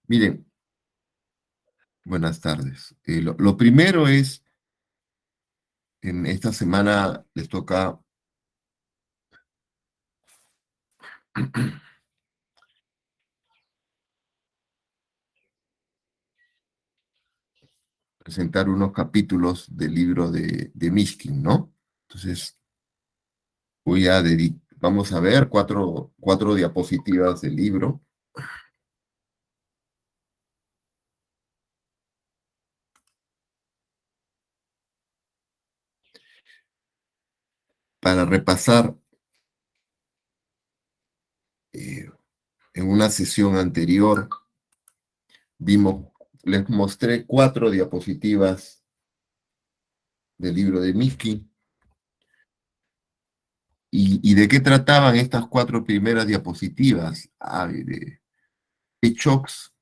Miren, buenas tardes. Lo primero es, en esta semana les toca presentar unos capítulos del libro de Mishkin, ¿no? Entonces, vamos a ver cuatro diapositivas del libro para repasar. eh, en una sesión anterior vimos, les mostré cuatro diapositivas del libro de Mishkin. ¿Y de qué trataban estas cuatro primeras diapositivas? De shocks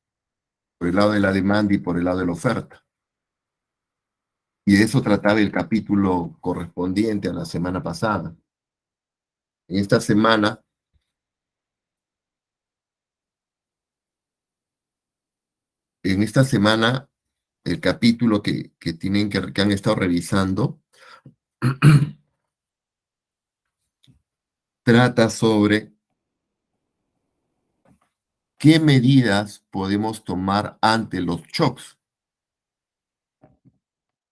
por el lado de la demanda y por el lado de la oferta. Y de eso trataba el capítulo correspondiente a la semana pasada. En esta semana, en esta semana el capítulo que han estado revisando trata sobre qué medidas podemos tomar ante los shocks.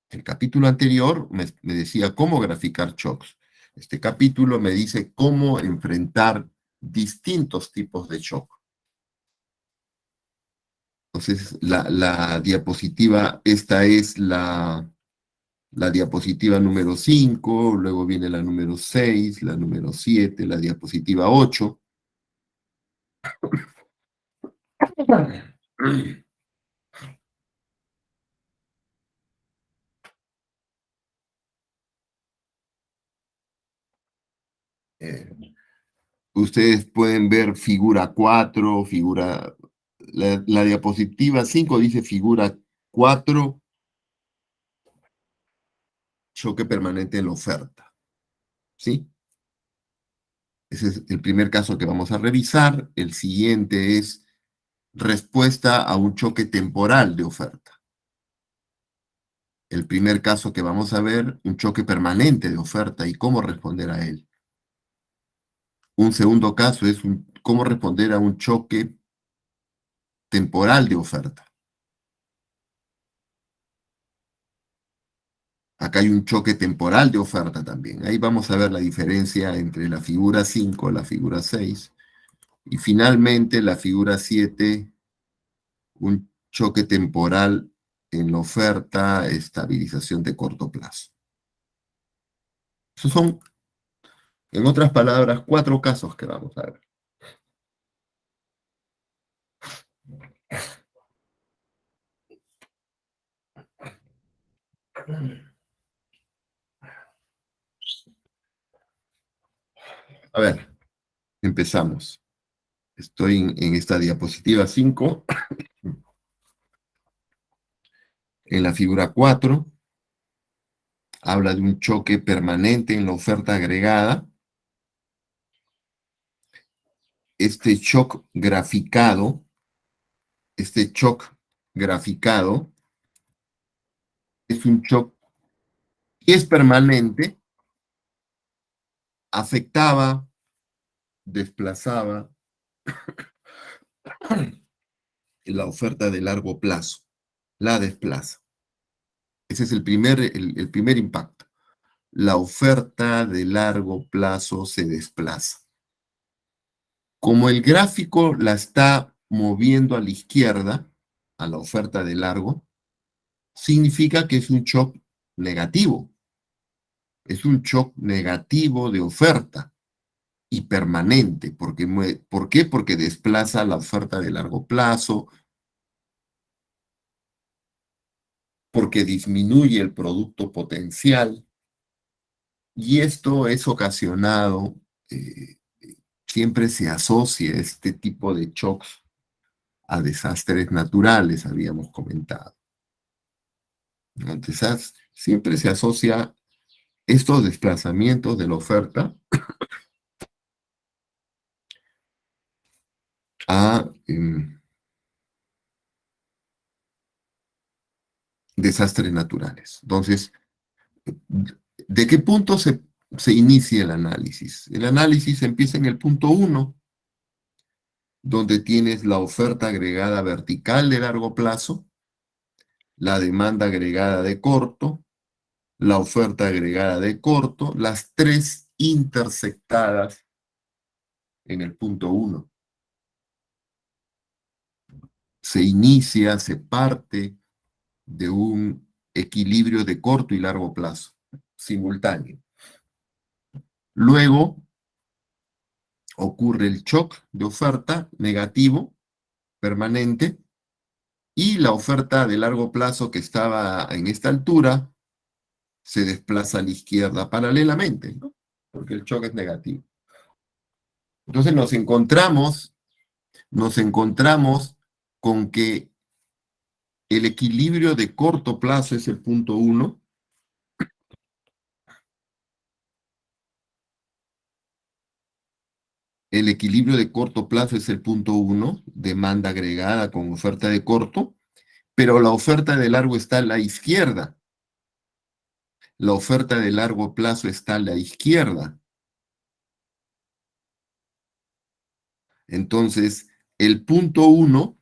El capítulo anterior me decía cómo graficar shocks. Este capítulo me dice cómo enfrentar distintos tipos de shock. Entonces, la diapositiva, esta es la diapositiva número 5, luego viene la número 6, la número 7, la diapositiva 8. Eh, Ustedes pueden ver figura 4, la diapositiva 5 dice figura 4, choque permanente en la oferta, ¿sí? Ese es el primer caso que vamos a revisar. El siguiente es respuesta a un choque temporal de oferta. El primer caso que vamos a ver, un choque permanente de oferta y cómo responder a él. Un segundo caso es cómo responder a un choque temporal de oferta. Acá hay un choque temporal de oferta también. Ahí vamos a ver la diferencia entre la figura 5 y la figura 6. Y finalmente la figura 7, un choque temporal en la oferta, estabilización de corto plazo. Esos son, en otras palabras, cuatro casos que vamos a ver. A ver, empezamos. Estoy en esta diapositiva 5, en la figura 4, habla de un choque permanente en la oferta agregada. Este shock graficado, este shock graficado es un shock que es permanente, afectaba, desplazaba la oferta de largo plazo, la desplaza. Ese es el primer impacto. La oferta de largo plazo se desplaza. Como el gráfico la está moviendo a la izquierda, a la oferta de largo, significa que es un shock negativo. Es un shock negativo de oferta y permanente. ¿Por qué? Porque desplaza la oferta de largo plazo, porque disminuye el producto potencial, y esto es ocasionado, eh, siempre se asocia este tipo de shocks a desastres naturales, habíamos comentado. Entonces, siempre se asocia estos desplazamientos de la oferta a desastres naturales. Entonces, ¿de qué punto se inicia el análisis? El análisis empieza en el punto 1, donde tienes la oferta agregada vertical de largo plazo, la demanda agregada de corto, la oferta agregada de corto, las tres intersectadas en el punto 1. Se inicia, se parte de un equilibrio de corto y largo plazo, simultáneo. Luego ocurre el shock de oferta negativo, permanente, y la oferta de largo plazo que estaba en esta altura se desplaza a la izquierda paralelamente, ¿no? Porque el shock es negativo. Entonces nos encontramos con que el equilibrio de corto plazo es el punto 1, el equilibrio de corto plazo es el punto 1, demanda agregada con oferta de corto, pero la oferta de largo está a la izquierda. La oferta de largo plazo está a la izquierda. Entonces, el punto 1,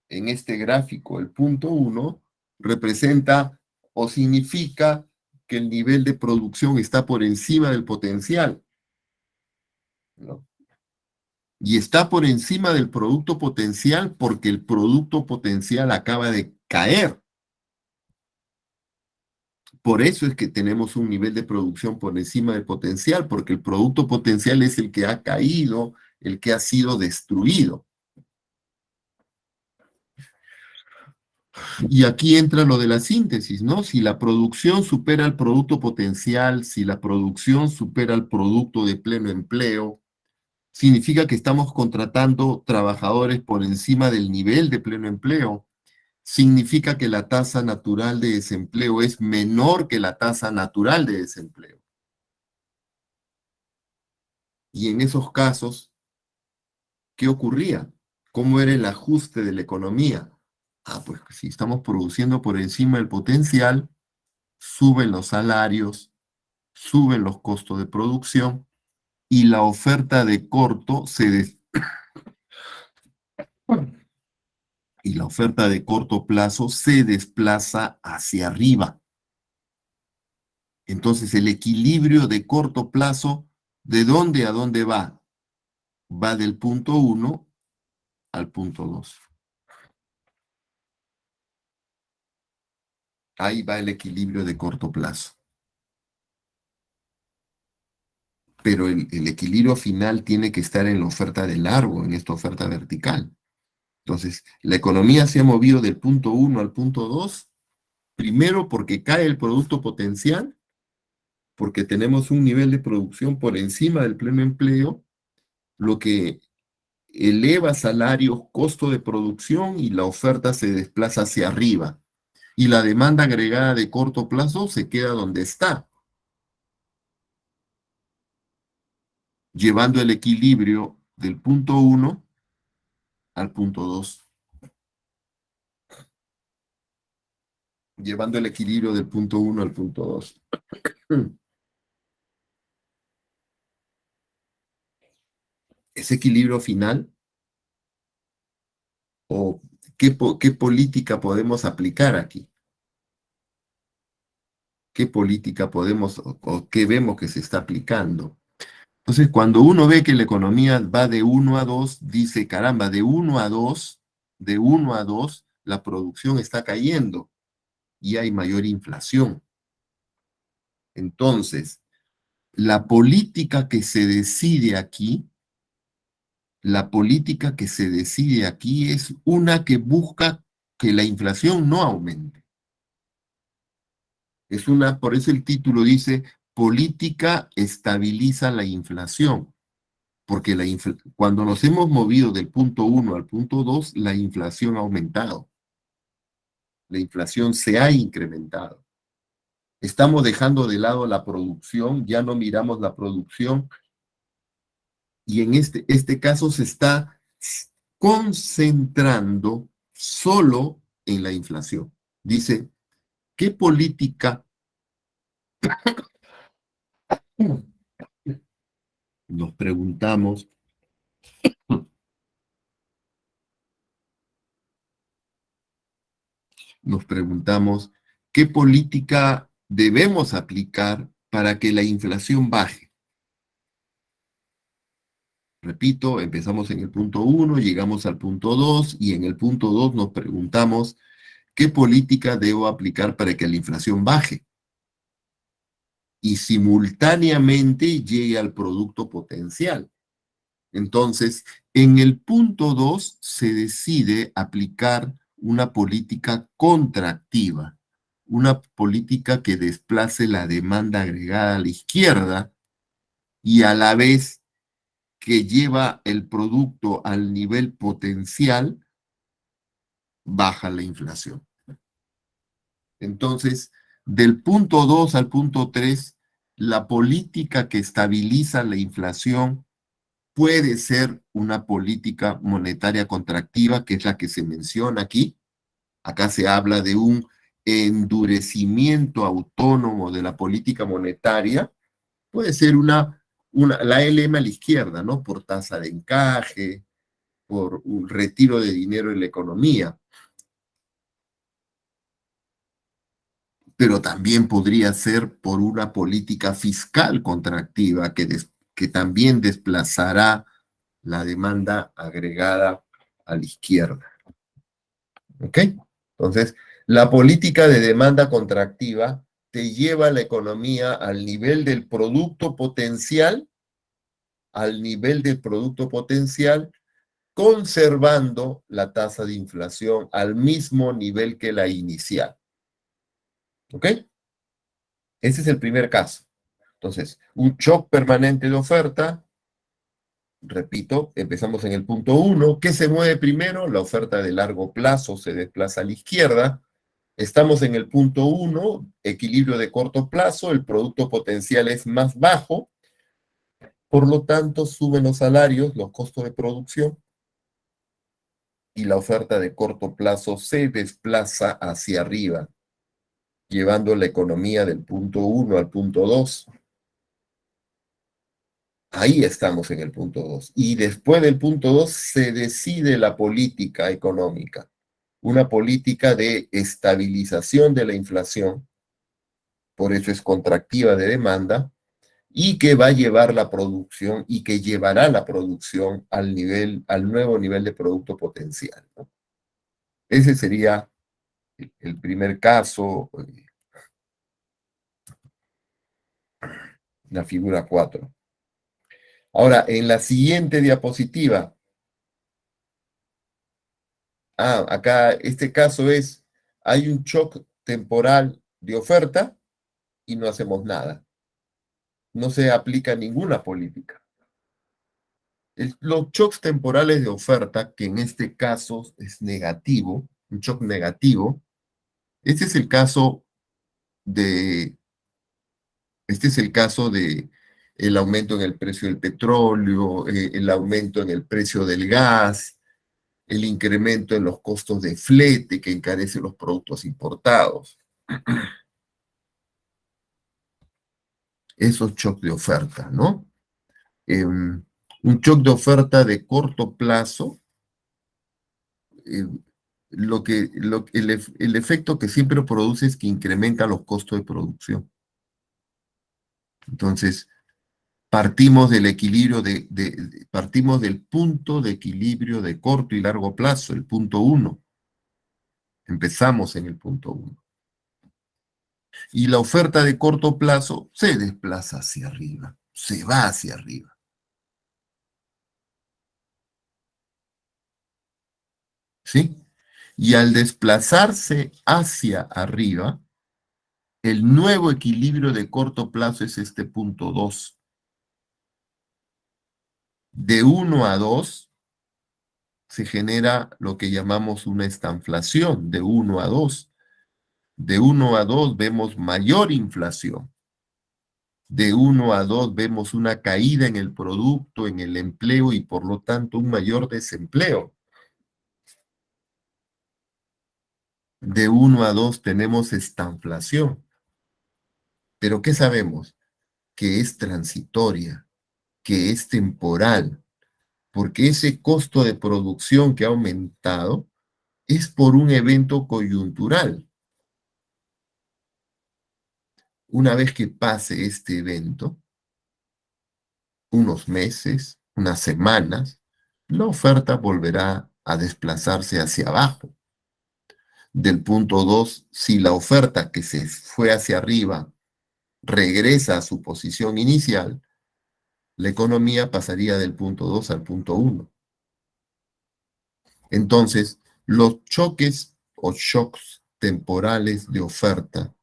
en este gráfico, el punto 1 representa o significa que el nivel de producción está por encima del potencial, ¿no? Y está por encima del producto potencial porque el producto potencial acaba de caer. Por eso es que tenemos un nivel de producción por encima del potencial, porque el producto potencial es el que ha caído, el que ha sido destruido. Y aquí entra lo de la síntesis, ¿no? Si la producción supera el producto potencial, si la producción supera el producto de pleno empleo, significa que estamos contratando trabajadores por encima del nivel de pleno empleo. Significa que la tasa natural de desempleo es menor que la tasa natural de desempleo. Y en esos casos, ¿qué ocurría? ¿Cómo era el ajuste de la economía? Pues si estamos produciendo por encima del potencial, suben los salarios, suben los costos de producción y la oferta de corto y la oferta de corto plazo se desplaza hacia arriba. Entonces el equilibrio de corto plazo, ¿de dónde a dónde va? Va del punto 1 al punto 2. Ahí va el equilibrio de corto plazo. Pero el equilibrio final tiene que estar en la oferta de largo, en esta oferta vertical. Entonces, la economía se ha movido del punto 1 al punto 2, primero porque cae el producto potencial, porque tenemos un nivel de producción por encima del pleno empleo, lo que eleva salarios, costo de producción y la oferta se desplaza hacia arriba. Y la demanda agregada de corto plazo se queda donde está, llevando el equilibrio del punto 1 al punto 2. Llevando el equilibrio del punto 1 al punto 2. Ese equilibrio final, o qué política podemos aplicar aquí, qué política podemos o qué vemos que se está aplicando. Entonces, cuando uno ve que la economía va de 1 a 2, dice, caramba, de 1 a 2, la producción está cayendo y hay mayor inflación. Entonces, la política que se decide aquí, la política que se decide aquí es una que busca que la inflación no aumente. Por eso el título dice, política estabiliza la inflación, porque cuando nos hemos movido del punto 1 al punto 2, la inflación ha aumentado, la inflación se ha incrementado. Estamos dejando de lado la producción, ya no miramos la producción, y en este caso se está concentrando solo en la inflación. Dice, ¿qué política nos preguntamos, nos preguntamos, qué política debemos aplicar para que la inflación baje? Repito, empezamos en el punto uno, llegamos al punto 2 y en el punto 2 nos preguntamos, ¿qué política debo aplicar para que la inflación baje? Y simultáneamente llegue al producto potencial. Entonces, en el punto 2 se decide aplicar una política contractiva, una política que desplace la demanda agregada a la izquierda y a la vez que lleva el producto al nivel potencial, baja la inflación. Entonces, del punto 2 al punto 3, la política que estabiliza la inflación puede ser una política monetaria contractiva, que es la que se menciona aquí. Acá se habla de un endurecimiento autónomo de la política monetaria. Puede ser la LM a la izquierda, ¿no? Por tasa de encaje, por un retiro de dinero en la economía. Pero también podría ser por una política fiscal contractiva que también desplazará la demanda agregada a la izquierda. ¿Ok? Entonces, la política de demanda contractiva te lleva a la economía al nivel del producto potencial, conservando la tasa de inflación al mismo nivel que la inicial. ¿Ok? Ese es el primer caso. Entonces, un shock permanente de oferta. Repito, empezamos en el punto uno. ¿Qué se mueve primero? La oferta de largo plazo se desplaza a la izquierda. Estamos en el punto uno, equilibrio de corto plazo, el producto potencial es más bajo, por lo tanto suben los salarios, los costos de producción, y la oferta de corto plazo se desplaza hacia arriba, llevando la economía del punto uno al punto 2. Ahí estamos en el punto 2. Y después del punto 2 se decide la política económica, una política de estabilización de la inflación, por eso es contractiva de demanda, y que va a llevar la producción y que llevará la producción al nuevo nivel de producto potencial, ¿no? Ese sería el primer caso, la figura 4. Ahora, en la siguiente diapositiva, acá este caso es, hay un shock temporal de oferta y no hacemos nada. No se aplica ninguna política. Los shocks temporales de oferta, que en este caso es negativo, un shock negativo, este es el caso de, este es el caso de el aumento en el precio del petróleo, el aumento en el precio del gas, el incremento en los costos de flete que encarece los productos importados. Esos shocks de oferta, ¿no? Un shock de oferta de corto plazo, eh, el efecto que siempre produce es que incrementa los costos de producción. Entonces, partimos del equilibrio partimos del punto de equilibrio de corto y largo plazo, el punto uno. Empezamos en el punto uno. Y la oferta de corto plazo se desplaza hacia arriba, se va hacia arriba. ¿Sí? Y al desplazarse hacia arriba, el nuevo equilibrio de corto plazo es este punto 2. De 1 a 2 se genera lo que llamamos una estanflación, de 1 a 2. De 1 a 2 vemos mayor inflación. De 1 a 2 vemos una caída en el producto, en el empleo y por lo tanto un mayor desempleo. de 1 a 2 tenemos estanflación. Pero ¿qué sabemos? Que es transitoria, que es temporal, porque ese costo de producción que ha aumentado es por un evento coyuntural. Una vez que pase este evento, unos meses, unas semanas, la oferta volverá a desplazarse hacia abajo. Del punto 2, si la oferta que se fue hacia arriba regresa a su posición inicial, la economía pasaría del punto 2 al punto 1. Entonces, los choques o shocks temporales de oferta,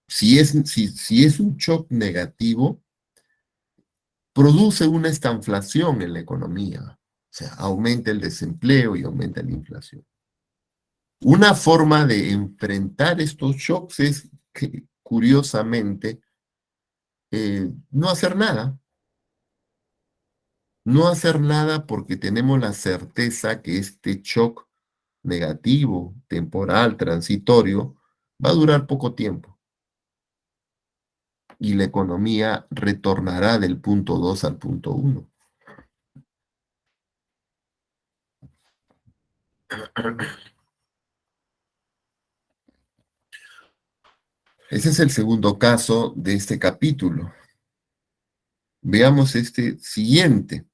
si es un shock negativo, produce una estanflación en la economía. O sea, aumenta el desempleo y aumenta la inflación. Una forma de enfrentar estos shocks es, que, curiosamente, no hacer nada. No hacer nada porque tenemos la certeza que este shock negativo, temporal, transitorio, va a durar poco tiempo y la economía retornará del punto 2 al punto 1. Ese es el segundo caso de este capítulo. Veamos este siguiente.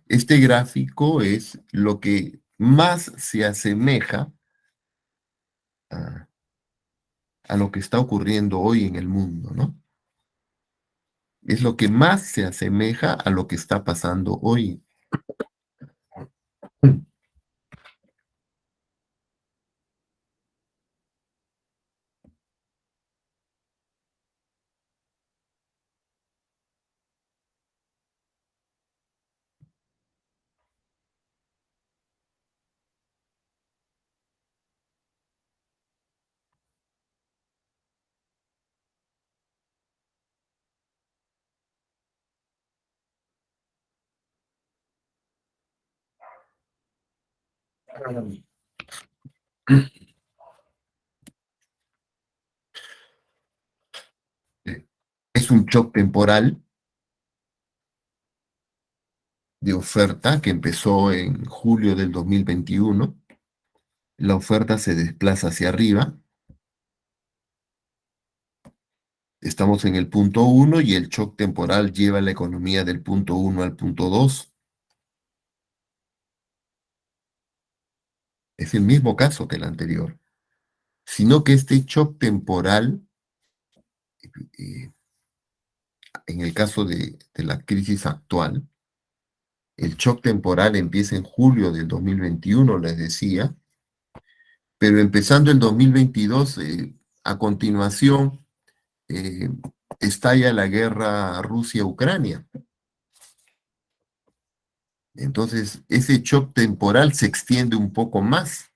Este gráfico es lo que más se asemeja a, a lo que está ocurriendo hoy en el mundo, ¿no? Es lo que más se asemeja a lo que está pasando hoy. Es un shock temporal de oferta que empezó en julio del 2021. La oferta se desplaza hacia arriba. Estamos en el punto 1 y el shock temporal lleva la economía del punto 1 al punto 2. Es el mismo caso que el anterior, sino que este shock temporal, eh, en el caso de la crisis actual, el shock temporal empieza en julio del 2021, les decía, pero empezando el 2022, a continuación, eh, estalla la guerra Rusia-Ucrania. Entonces, ese shock temporal se extiende un poco más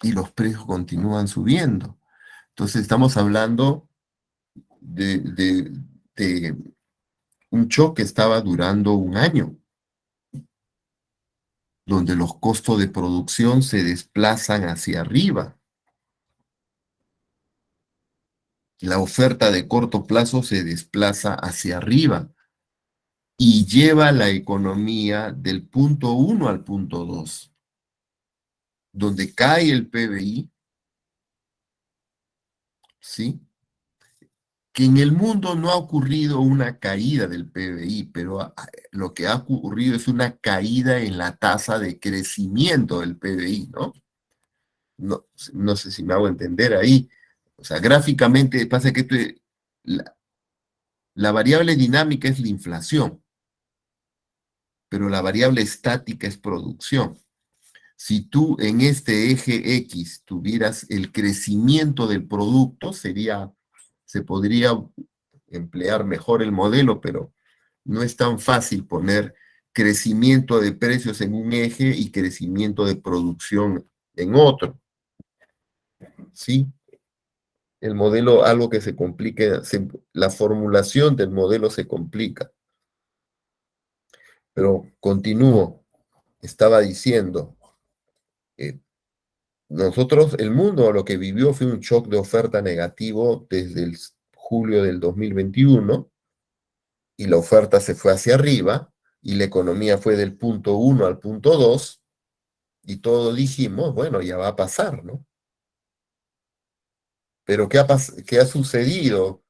y los precios continúan subiendo. Entonces, estamos hablando de un shock que estaba durando un año, donde los costos de producción se desplazan hacia arriba. La oferta de corto plazo se desplaza hacia arriba y lleva la economía del punto 1 al punto 2, donde cae el PBI, ¿sí? Que en el mundo no ha ocurrido una caída del PBI, pero lo que ha ocurrido es una caída en la tasa de crecimiento del PBI, ¿no? No, no sé si me hago entender ahí. O sea, gráficamente pasa que la, la variable dinámica es la inflación, pero la variable estática es producción. Si tú en este eje X tuvieras el crecimiento del producto, se podría emplear mejor el modelo, pero no es tan fácil poner crecimiento de precios en un eje y crecimiento de producción en otro, ¿sí? el modelo, algo que se complique, la formulación del modelo se complica. Pero continúo, estaba diciendo, eh, nosotros, el mundo lo que vivió fue un shock de oferta negativo desde el julio del 2021 y la oferta se fue hacia arriba y la economía fue del punto 1 al punto 2 y todos dijimos, bueno, ya va a pasar, ¿no? Pero ¿qué ha sucedido?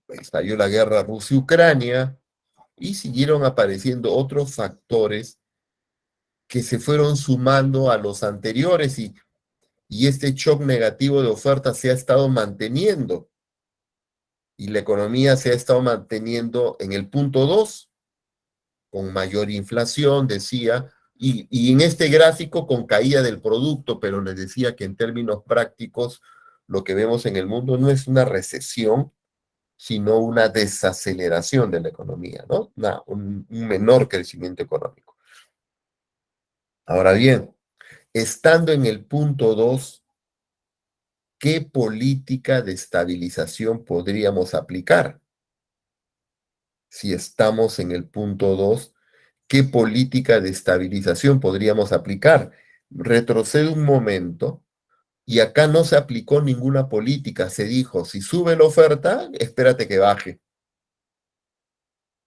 Estalló la guerra Rusia-Ucrania y siguieron apareciendo otros factores que se fueron sumando a los anteriores y este shock negativo de oferta se ha estado manteniendo y la economía se ha estado manteniendo en el punto 2 con mayor inflación, decía, y en este gráfico con caída del producto, pero les decía que en términos prácticos lo que vemos en el mundo no es una recesión, sino una desaceleración de la economía, ¿no? Un menor crecimiento económico. Ahora bien, estando en el punto 2, ¿qué política de estabilización podríamos aplicar? Si estamos en el punto 2, ¿qué política de estabilización podríamos aplicar? Retrocede un momento y acá no se aplicó ninguna política. Se dijo, si sube la oferta, espérate que baje.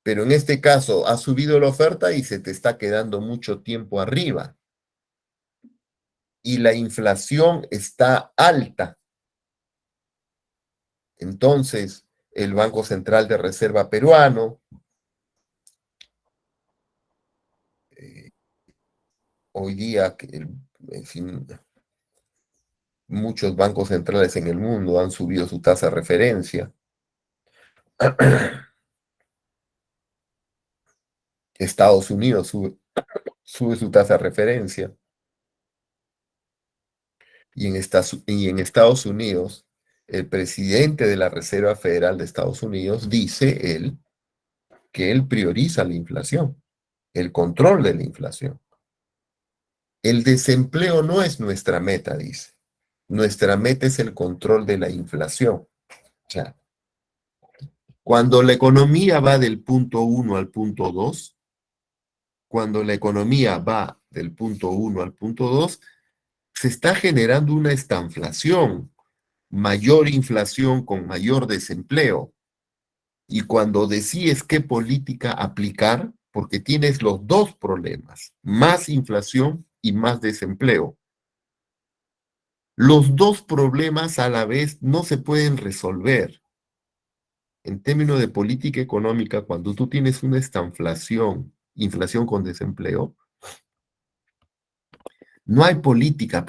Pero en este caso ha subido la oferta y se te está quedando mucho tiempo arriba. Y la inflación está alta. Entonces, el Banco Central de Reserva peruano, hoy día, en fin, muchos bancos centrales en el mundo han subido su tasa de referencia. Estados Unidos sube su tasa de referencia. Y en Estados Unidos, el presidente de la Reserva Federal de Estados Unidos dice él que él prioriza la inflación, el control de la inflación. El desempleo no es nuestra meta, dice. Nuestra meta es el control de la inflación. O sea, cuando la economía va del punto 1 al punto 2, cuando la economía va del punto 1 al punto 2, se está generando una estanflación, mayor inflación con mayor desempleo. Y cuando decides qué política aplicar, porque tienes los dos problemas, más inflación y más desempleo. Los dos problemas a la vez no se pueden resolver. En términos de política económica, cuando tú tienes una estanflación, inflación con desempleo, no hay política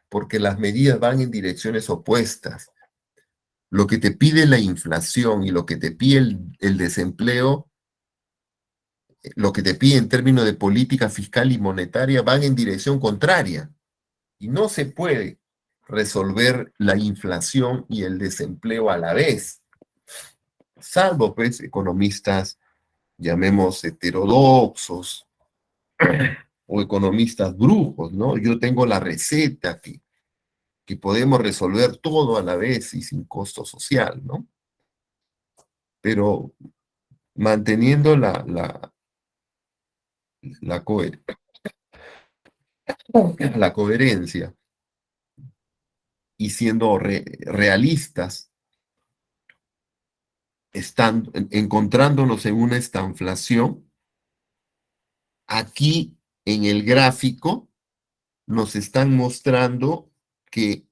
porque las medidas van en direcciones opuestas. Lo que te pide la inflación y lo que te pide el desempleo, lo que te pide en términos de política fiscal y monetaria, van en dirección contraria. Y no se puede resolver la inflación y el desempleo a la vez, salvo pues economistas, llamemos heterodoxos o economistas brujos, ¿no? Yo tengo la receta que podemos resolver todo a la vez y sin costo social, ¿no? Pero manteniendo la, coher- la coherencia y siendo realistas, encontrándonos en una estanflación, aquí en el gráfico nos están mostrando que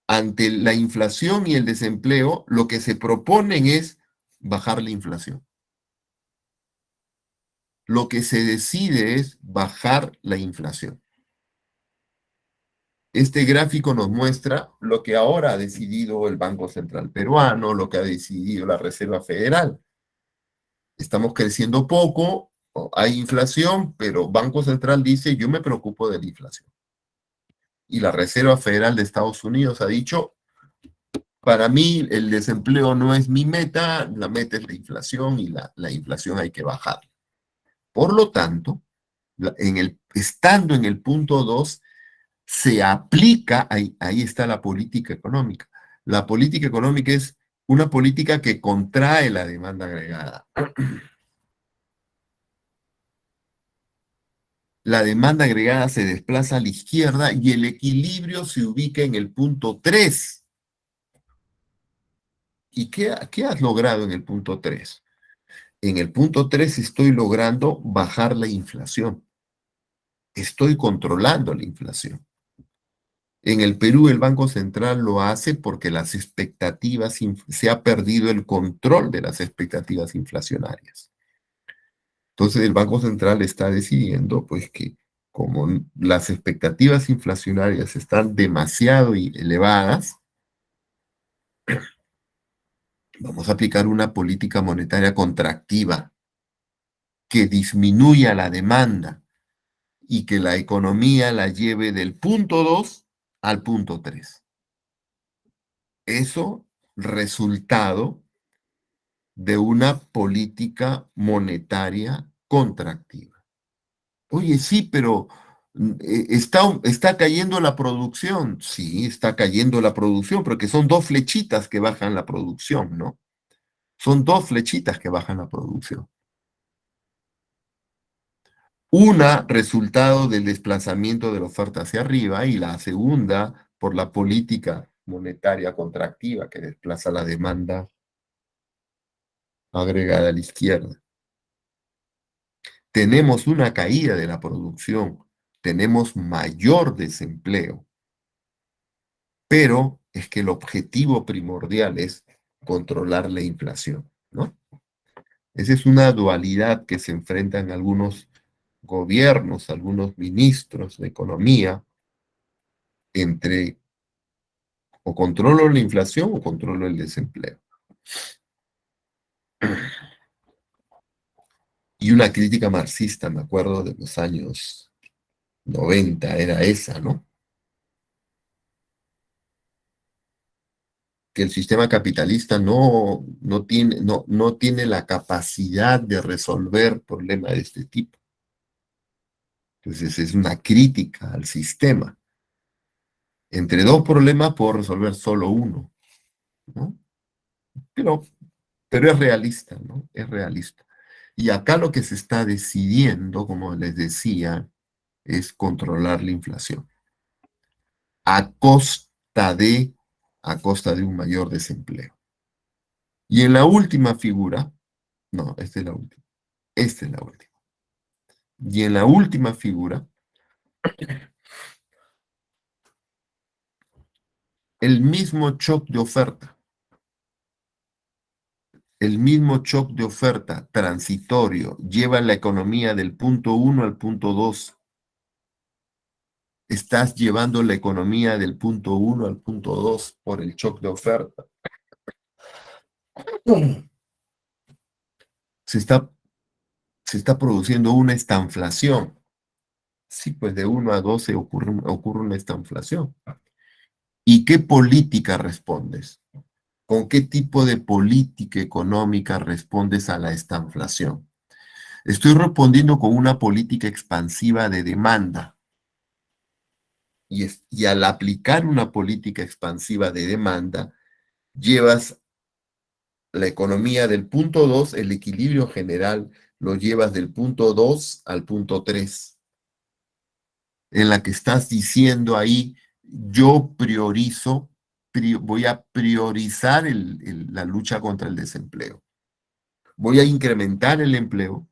ante la inflación y el desempleo, lo que se proponen es bajar la inflación. Lo que se decide es bajar la inflación. Este gráfico nos muestra lo que ahora ha decidido el Banco Central peruano, lo que ha decidido la Reserva Federal. Estamos creciendo poco, hay inflación, pero Banco Central dice, yo me preocupo de la inflación. Y la Reserva Federal de Estados Unidos ha dicho, para mí el desempleo no es mi meta, la meta es la inflación y la inflación hay que bajar. Por lo tanto, estando en el punto 2, se aplica, ahí está la política económica, La política económica es una política que contrae la demanda agregada. La demanda agregada se desplaza a la izquierda y el equilibrio se ubica en el punto 3. ¿Y qué has logrado en el punto 3? En el punto 3 estoy logrando bajar la inflación. Estoy controlando la inflación. En el Perú el Banco Central lo hace porque se ha perdido el control de las expectativas inflacionarias. Entonces el Banco Central está decidiendo pues que como las expectativas inflacionarias están demasiado elevadas, vamos a aplicar una política monetaria contractiva que disminuya la demanda y que la economía la lleve del punto 2 al punto 3. Eso resultado de una política monetaria contractiva. Oye, sí, pero está cayendo la producción. Sí, está cayendo la producción, porque son dos flechitas que bajan la producción, ¿no? Son dos flechitas que bajan la producción. Una resultado del desplazamiento de la oferta hacia arriba y la segunda por la política monetaria contractiva que desplaza la demanda agregada a la izquierda. Tenemos una caída de la producción, tenemos mayor desempleo, pero es que el objetivo primordial es controlar la inflación, ¿no? Esa es una dualidad que se enfrentan algunos gobiernos, algunos ministros de economía, entre o controlo la inflación o controlo el desempleo. Y una crítica marxista, me acuerdo de los años 90, era esa, ¿no? Que el sistema capitalista no tiene la capacidad de resolver problemas de este tipo. Entonces es una crítica al sistema. Entre dos problemas puedo resolver solo uno, ¿no? Pero, pero es realista, ¿no? Es realista. Y acá lo que se está decidiendo, como les decía, es controlar la inflación a costa de, a costa de un mayor desempleo. Y en la última figura, no, esta es la última, esta es la última. Y en la última figura, el mismo shock de oferta, el mismo shock de oferta transitorio lleva la economía del punto 1 al punto 2. Estás llevando la economía del punto 1 al punto 2 por el shock de oferta. Se está, se está produciendo una estanflación. Sí, pues de 1 a 12 ocurre una estanflación. ¿Y qué política respondes? ¿Con qué tipo de política económica respondes a la estanflación? Estoy respondiendo con una política expansiva de demanda. Y al aplicar una política expansiva de demanda, llevas la economía del punto 2, el equilibrio general, lo llevas del punto 2 al punto 3, en la que estás diciendo ahí, yo voy a priorizar la lucha contra el desempleo. Voy a incrementar el empleo,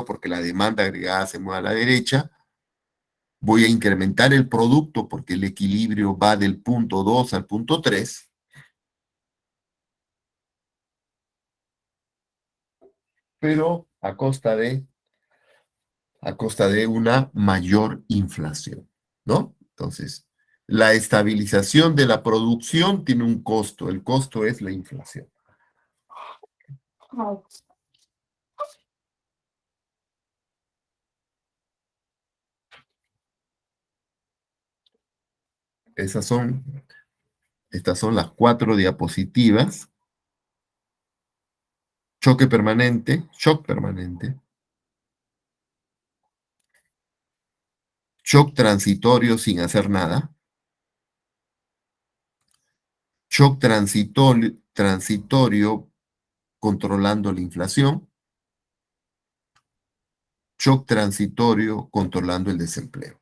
porque la demanda agregada se mueve a la derecha, voy a incrementar el producto porque el equilibrio va del punto 2 al punto 3, pero a costa de una mayor inflación, ¿no? Entonces, la estabilización de la producción tiene un costo, el costo es la inflación. Esas son, estas son las 4 diapositivas. Shock permanente, shock transitorio sin hacer nada, shock transitorio controlando la inflación, shock transitorio controlando el desempleo.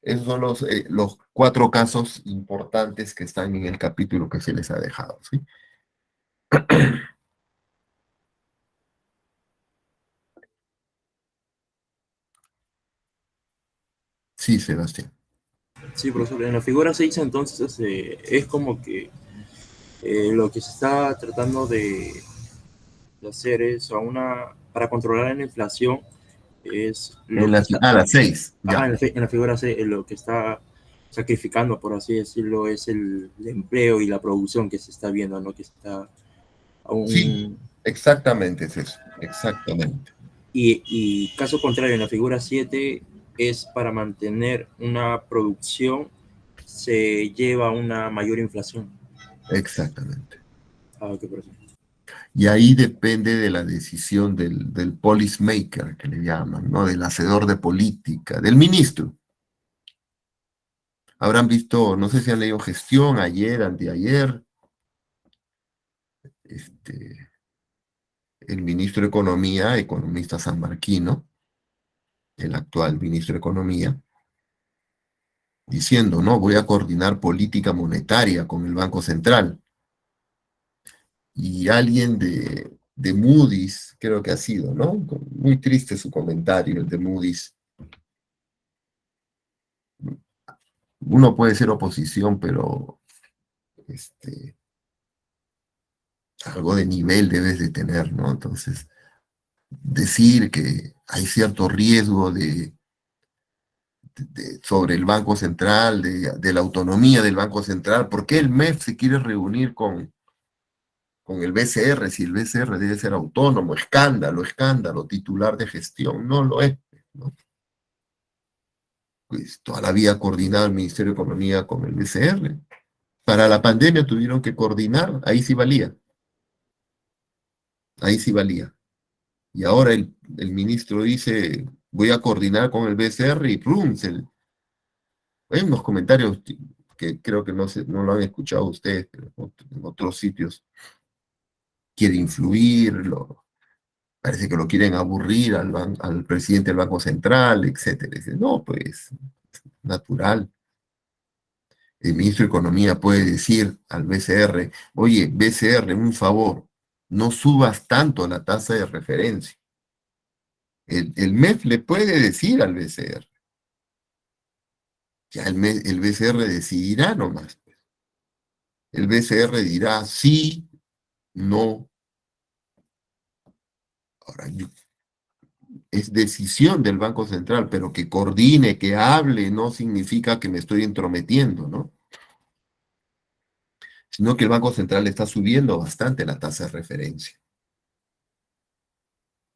Esos son los cuatro casos importantes que están en el capítulo que se les ha dejado, ¿sí? Sí, Sebastián. Sí, profesor, en la figura 6 entonces es como que lo que se está tratando de hacer es para controlar la inflación es lo que está, A las 6, ajá, ya. en la figura 6 lo que está sacrificando, por así decirlo, es el empleo y la producción que se está viendo, ¿no? Que está Sí, aún. exactamente es eso, exactamente, Y caso contrario, en la figura 7 es para mantener una producción, se lleva a una mayor inflación. exactamente. Ah, qué por. Y ahí depende de la decisión del policymaker, que le llaman, ¿no? Del hacedor de política, del ministro. Habrán visto, no sé si han leído Gestión ayer, anteayer, este, el ministro de Economía, economista sanmarquino, el actual ministro de Economía, diciendo, no, voy a coordinar política monetaria con el Banco Central. Y alguien de Moody's, creo que ha sido, ¿no? Muy triste su comentario, el de Moody's. Uno puede ser oposición, pero este, algo de nivel debes de tener, ¿no? Entonces, decir que hay cierto riesgo sobre el Banco Central, de la autonomía del Banco Central, ¿por qué el MEF se quiere reunir con el BCR si el BCR debe ser autónomo? Escándalo, escándalo, titular de gestión, no lo es, ¿no? Pues toda la vida coordinado el Ministerio de Economía con el BCR. Para la pandemia tuvieron que coordinar, ahí sí valía. Y ahora el ministro dice, voy a coordinar con el BCR y ¡prum! Hay unos comentarios que creo que no lo han escuchado ustedes, pero en otros sitios quiere influir, parece que lo quieren aburrir al presidente del Banco Central, etcétera. Dice, no, pues, natural. El ministro de Economía puede decir al BCR, oye, BCR, un favor, no subas tanto la tasa de referencia. El MEF le puede decir al BCR, ya el BCR decidirá nomás. El BCR dirá sí, no. Ahora, es decisión del Banco Central, pero que coordine, que hable, no significa que me estoy entrometiendo, ¿no? Sino que el Banco Central está subiendo bastante la tasa de referencia.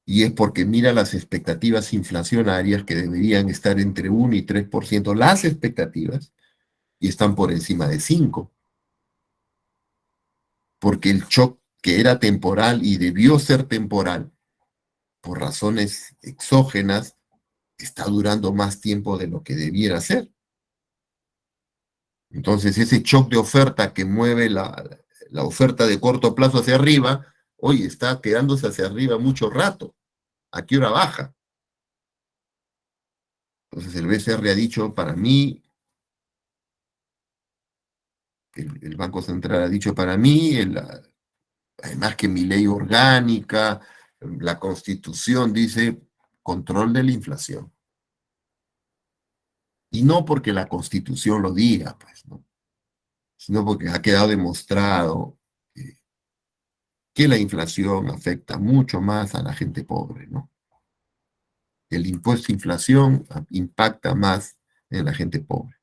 Y es porque mira las expectativas inflacionarias que deberían estar entre 1 y 3%, las expectativas, y están por encima de 5%, porque el shock que era temporal y debió ser temporal, por razones exógenas, está durando más tiempo de lo que debiera ser. Entonces, ese shock de oferta que mueve la oferta de corto plazo hacia arriba, hoy está quedándose hacia arriba mucho rato. ¿A qué hora baja? Entonces, el BCR ha dicho, para mí, el Banco Central ha dicho, para mí, además que mi ley orgánica, la Constitución dice control de la inflación. Y no porque la Constitución lo diga, pues, ¿no? Sino porque ha quedado demostrado que la inflación afecta mucho más a la gente pobre, ¿no? El impuesto de inflación impacta más en la gente pobre.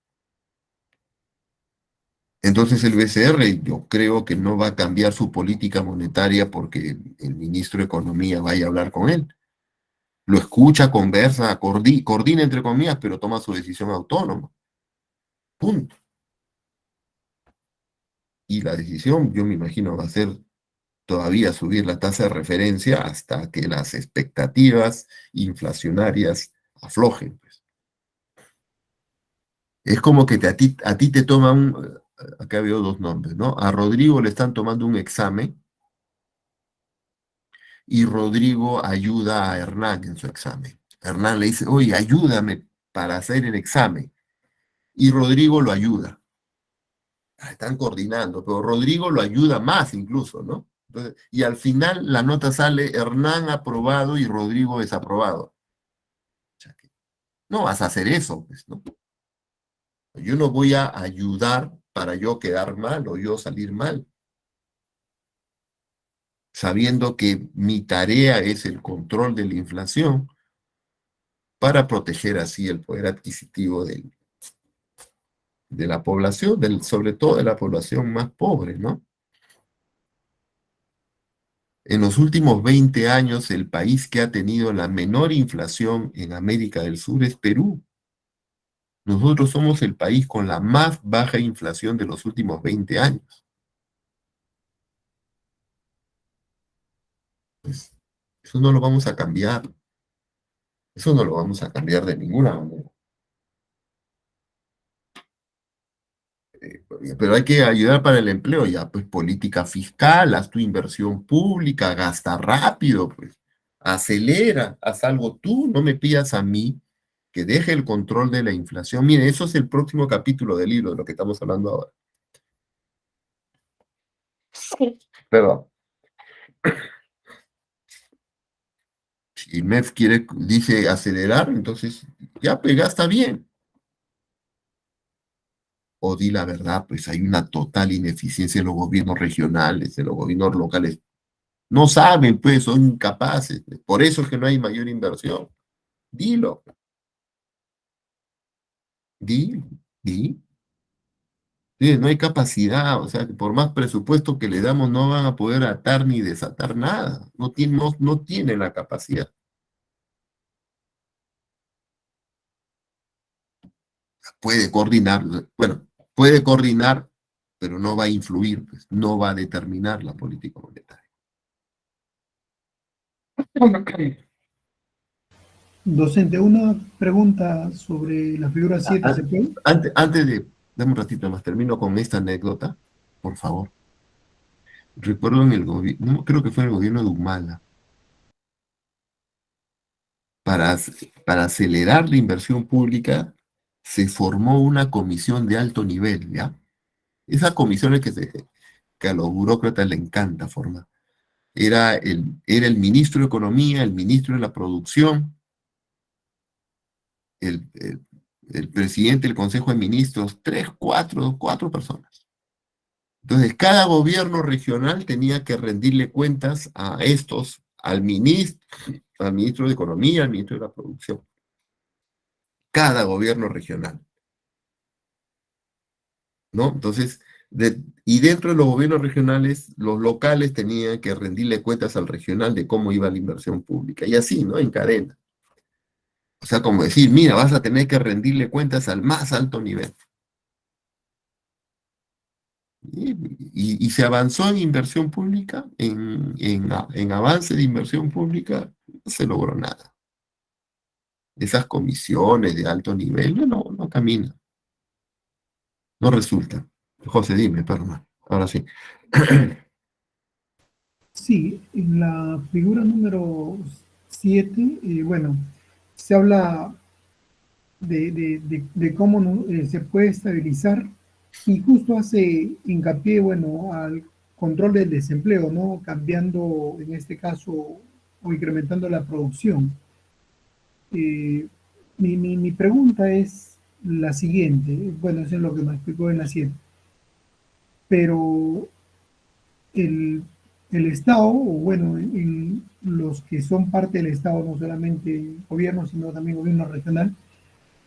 Entonces el BCR yo creo que no va a cambiar su política monetaria porque el ministro de Economía vaya a hablar con él. Lo escucha, conversa, coordina entre comillas, pero toma su decisión autónoma. Punto. Y la decisión, yo me imagino, va a ser todavía subir la tasa de referencia hasta que las expectativas inflacionarias aflojen, pues. Es como que a ti te toma acá veo dos nombres, ¿no? A Rodrigo le están tomando un examen y Rodrigo ayuda a Hernán en su examen. Hernán le dice, oye, ayúdame para hacer el examen. Y Rodrigo lo ayuda. Están coordinando, pero Rodrigo lo ayuda más incluso, ¿no? Entonces, y al final la nota sale Hernán aprobado y Rodrigo desaprobado. O sea que no vas a hacer eso, pues, ¿no? Yo no voy a ayudar para yo quedar mal o yo salir mal, sabiendo que mi tarea es el control de la inflación para proteger así el poder adquisitivo de la población, sobre todo de la población más pobre, ¿no? En los últimos 20 años, el país que ha tenido la menor inflación en América del Sur es Perú. Nosotros somos el país con la más baja inflación de los últimos 20 años. Pues, eso no lo vamos a cambiar. Eso no lo vamos a cambiar de ninguna manera. Pero hay que ayudar para el empleo ya, pues política fiscal, haz tu inversión pública, gasta rápido, pues acelera, haz algo tú, no me pidas a mí que deje el control de la inflación. Mire, eso es el próximo capítulo del libro de lo que estamos hablando ahora. Perdón. Si MEF dice acelerar, entonces ya pues gasta bien. O di la verdad, pues hay una total ineficiencia en los gobiernos regionales, en los gobiernos locales. No saben, pues, son incapaces. Por eso es que no hay mayor inversión. Dilo, di, di. Sí, no hay capacidad, o sea, que por más presupuesto que le damos, no van a poder atar ni desatar nada. No tiene la capacidad. Puede coordinar, bueno, puede coordinar, pero no va a influir, pues, no va a determinar la política monetaria. Docente, una pregunta sobre la figura 7, ¿se puede? Antes de, dame un ratito más, termino con esta anécdota, por favor. Recuerdo en el gobierno, no, creo que fue en el gobierno de Humala, para, para acelerar la inversión pública, se formó una comisión de alto nivel, ¿ya? Esa comisión es que a los burócratas le encanta formar. Era el ministro de Economía, el ministro de la Producción, el, el, el presidente del Consejo de Ministros, cuatro personas. Entonces, cada gobierno regional tenía que rendirle cuentas a estos, al ministro de Economía, al ministro de la Producción. Cada gobierno regional, ¿no? Entonces, y dentro de los gobiernos regionales, los locales tenían que rendirle cuentas al regional de cómo iba la inversión pública, y así, ¿no? En cadena. O sea, como decir, mira, vas a tener que rendirle cuentas al más alto nivel. Y se avanzó en inversión pública, en avance de inversión pública, no se logró nada. Esas comisiones de alto nivel no caminan, no resultan. José, dime, perdón. Ahora sí. Sí, en la figura número 7, bueno, se habla de cómo se puede estabilizar y justo hace hincapié, bueno, al control del desempleo, ¿no? Cambiando, en este caso, o incrementando la producción. Eh, mi pregunta es la siguiente, bueno, eso es lo que me explicó en la 7, pero el, el Estado, o bueno, en los que son parte del Estado, no solamente el gobierno, sino también gobierno regional,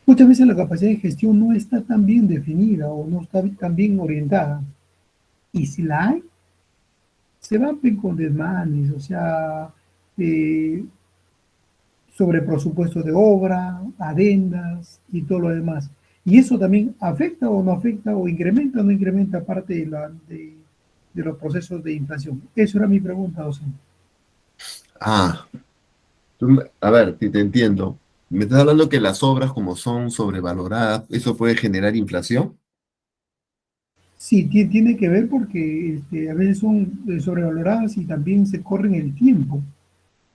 muchas veces la capacidad de gestión no está tan bien definida o no está tan bien orientada. Y si la hay, se va con desmanes, o sea, eh, sobre presupuestos de obra, adendas y todo lo demás. Y eso también afecta o no afecta, o incrementa o no incrementa parte de los procesos de inflación. Eso era mi pregunta, docente. Ah, a ver, si te entiendo. Me estás hablando que las obras, como son sobrevaloradas, eso puede generar inflación. Sí, tiene que ver porque a veces son sobrevaloradas y también se corren el tiempo.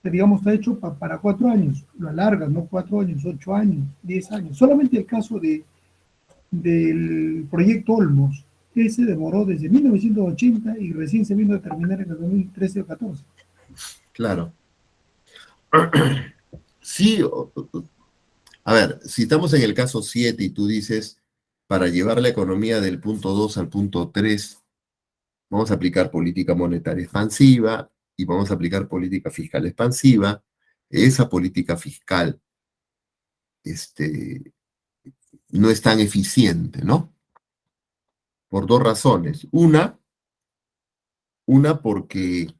Digamos, está hecho para 4 años, lo alargas, ¿no? 4 años, 8 años, 10 años. Solamente el caso del proyecto Olmos, ese demoró desde 1980 y recién se vino a terminar en el 2013 o 14. Claro. Sí, a ver, si estamos en el caso 7 y tú dices, para llevar la economía del punto 2 al punto 3 vamos a aplicar política monetaria expansiva y vamos a aplicar política fiscal expansiva. Esa política fiscal este, no es tan eficiente, ¿no? Por dos razones. Una porque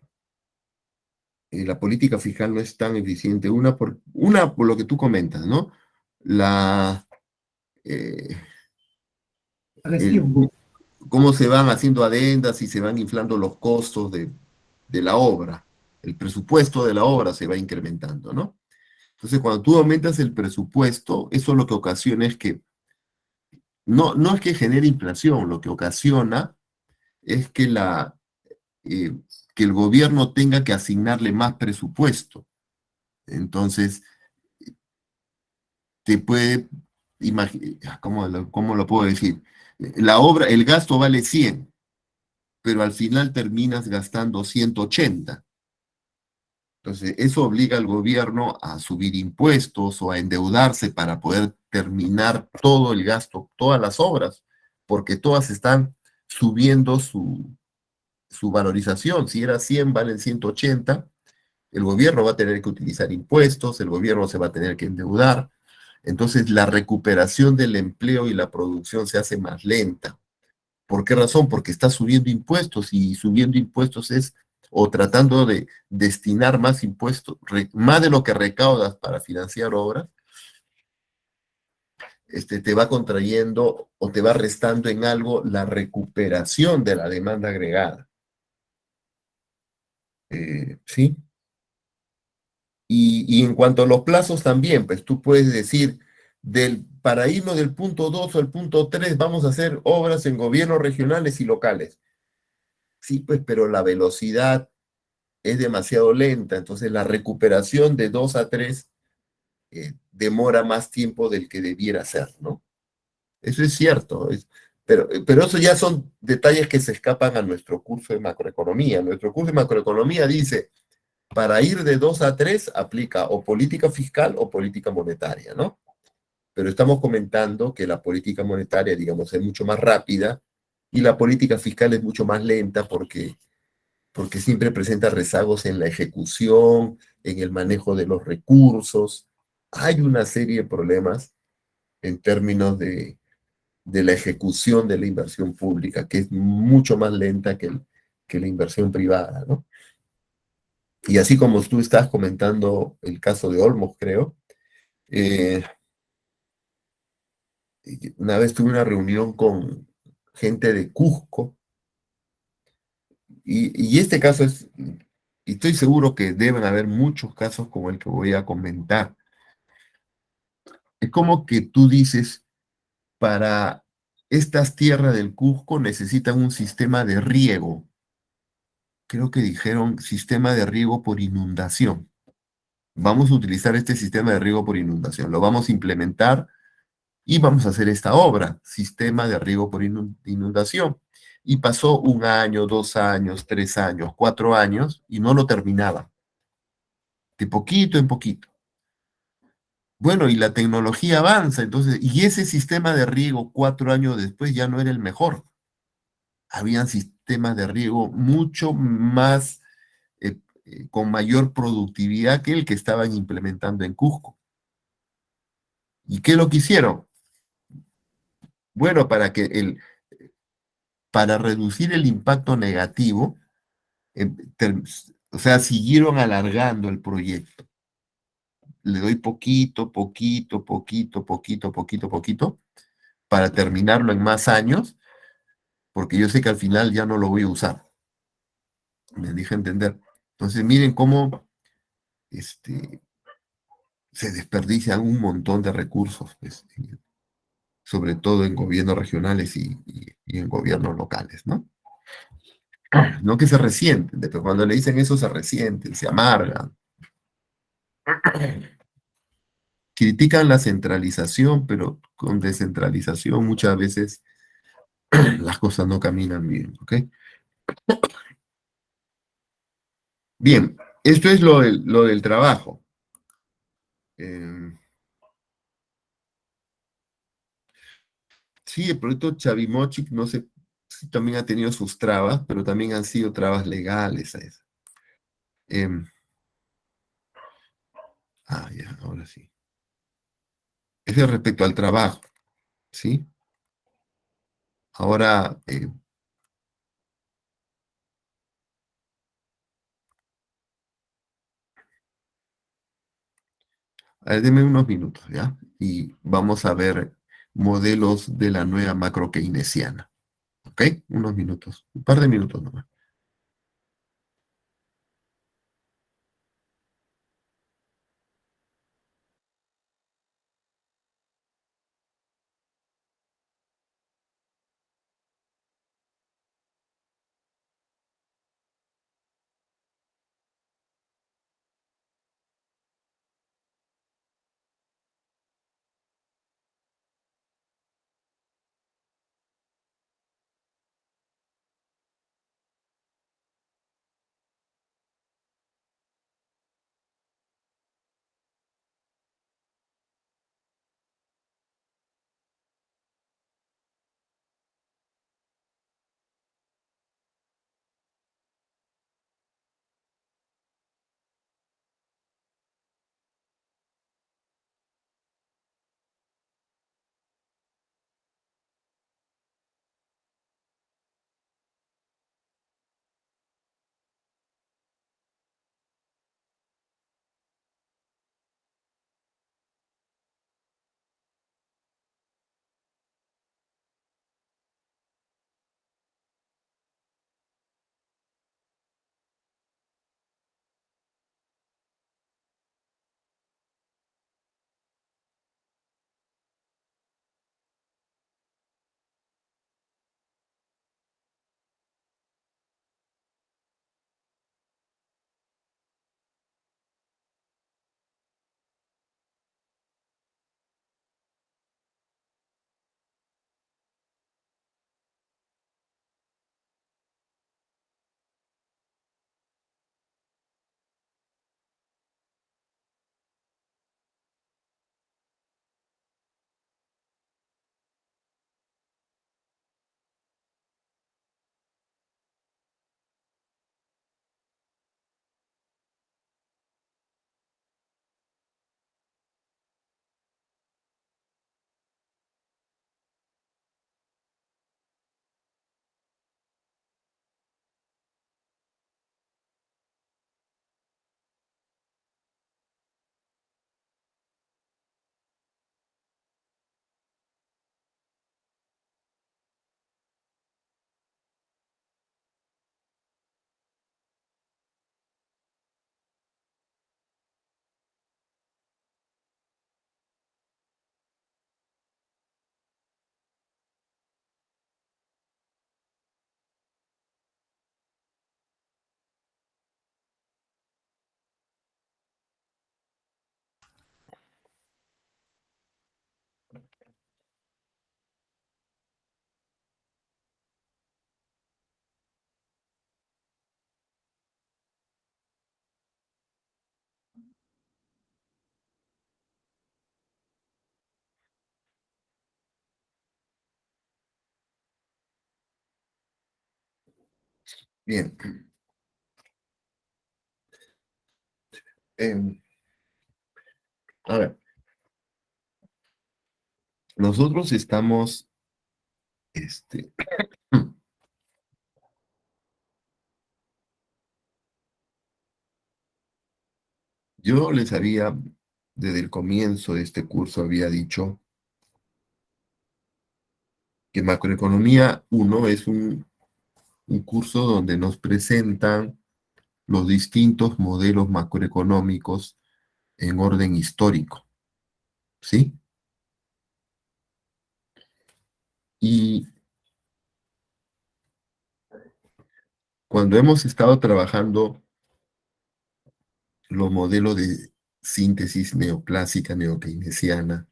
la política fiscal no es tan eficiente. Una por lo que tú comentas, ¿no? La, eh, La el, gestión. cómo se van haciendo adendas y se van inflando los costos de la obra. El presupuesto de la obra se va incrementando, ¿no? Entonces, cuando tú aumentas el presupuesto, eso lo que ocasiona es que, no es que genere inflación, lo que ocasiona es eh, que el gobierno tenga que asignarle más presupuesto. Entonces, te puede imaginar, ¿cómo lo puedo decir? La obra, el gasto vale 100, pero al final terminas gastando 180. Entonces, eso obliga al gobierno a subir impuestos o a endeudarse para poder terminar todo el gasto, todas las obras, porque todas están subiendo su valorización. Si era 100, valen 180. El gobierno va a tener que utilizar impuestos, el gobierno se va a tener que endeudar. Entonces, la recuperación del empleo y la producción se hace más lenta. ¿Por qué razón? Porque está subiendo impuestos y subiendo impuestos es o tratando de destinar más impuestos, más de lo que recaudas para financiar obras, te va contrayendo o te va restando en algo la recuperación de la demanda agregada. ¿Sí? Y en cuanto a los plazos también, pues tú puedes decir, para irnos del punto 2 al punto 3 vamos a hacer obras en gobiernos regionales y locales. Sí, pues, pero la velocidad es demasiado lenta, entonces la recuperación de 2 a 3 demora más tiempo del que debiera ser, ¿no? Eso es cierto, pero eso ya son detalles que se escapan a nuestro curso de macroeconomía. Nuestro curso de macroeconomía dice, para ir de 2 a 3 aplica o política fiscal o política monetaria, ¿no? Pero estamos comentando que la política monetaria, digamos, es mucho más rápida y la política fiscal es mucho más lenta porque siempre presenta rezagos en la ejecución, en el manejo de los recursos. Hay una serie de problemas en términos de la ejecución de la inversión pública, que es mucho más lenta que la inversión privada, ¿no? Y así como tú estás comentando el caso de Olmos, creo, eh, una vez tuve una reunión con gente de Cusco, y este caso y estoy seguro que deben haber muchos casos como el que voy a comentar. Es como que tú dices, para estas tierras del Cusco necesitan un sistema de riego. Creo que dijeron sistema de riego por inundación. Vamos a utilizar este sistema de riego por inundación. Lo vamos a implementar y vamos a hacer esta obra, sistema de riego por inundación. Y pasó 1 año, 2 años, 3 años, 4 años y no lo terminaba. De poquito en poquito. Bueno, y la tecnología avanza, entonces, y ese sistema de riego 4 años después ya no era el mejor. Habían sistemas de riego mucho más, con mayor productividad que el que estaban implementando en Cusco. ¿Y qué lo que hicieron? Bueno, para reducir el impacto negativo, eh, ter- o sea, siguieron alargando el proyecto. Le doy poquito, poquito, poquito, poquito, poquito, poquito, para terminarlo en más años, porque yo sé que al final ya no lo voy a usar. Me dije entender. Entonces, miren cómo este, se desperdician un montón de recursos, pues. sobre todo en gobiernos regionales y en gobiernos locales, ¿no? No que se resienten, pero cuando le dicen eso se resienten, se amargan. Critican la centralización, pero con descentralización muchas veces las cosas no caminan bien, ¿ok? Bien, esto es lo del trabajo. Eh, sí, el proyecto Chavimochic, no sé si también ha tenido sus trabas, pero también han sido trabas legales a eso. Ya, ahora sí. Eso es respecto al trabajo, ¿sí? Ahora, a ver, deme unos minutos, ¿ya? Y vamos a ver modelos de la nueva macro keynesiana, ¿ok? Unos minutos, un par de minutos nomás. Bien. Em, a ver, nosotros estamos, este, yo les había, desde el comienzo de este curso, había dicho que Macroeconomía uno es un curso donde nos presentan los distintos modelos macroeconómicos en orden histórico, ¿sí? Y cuando hemos estado trabajando los modelos de síntesis neoclásica, neokeynesiana,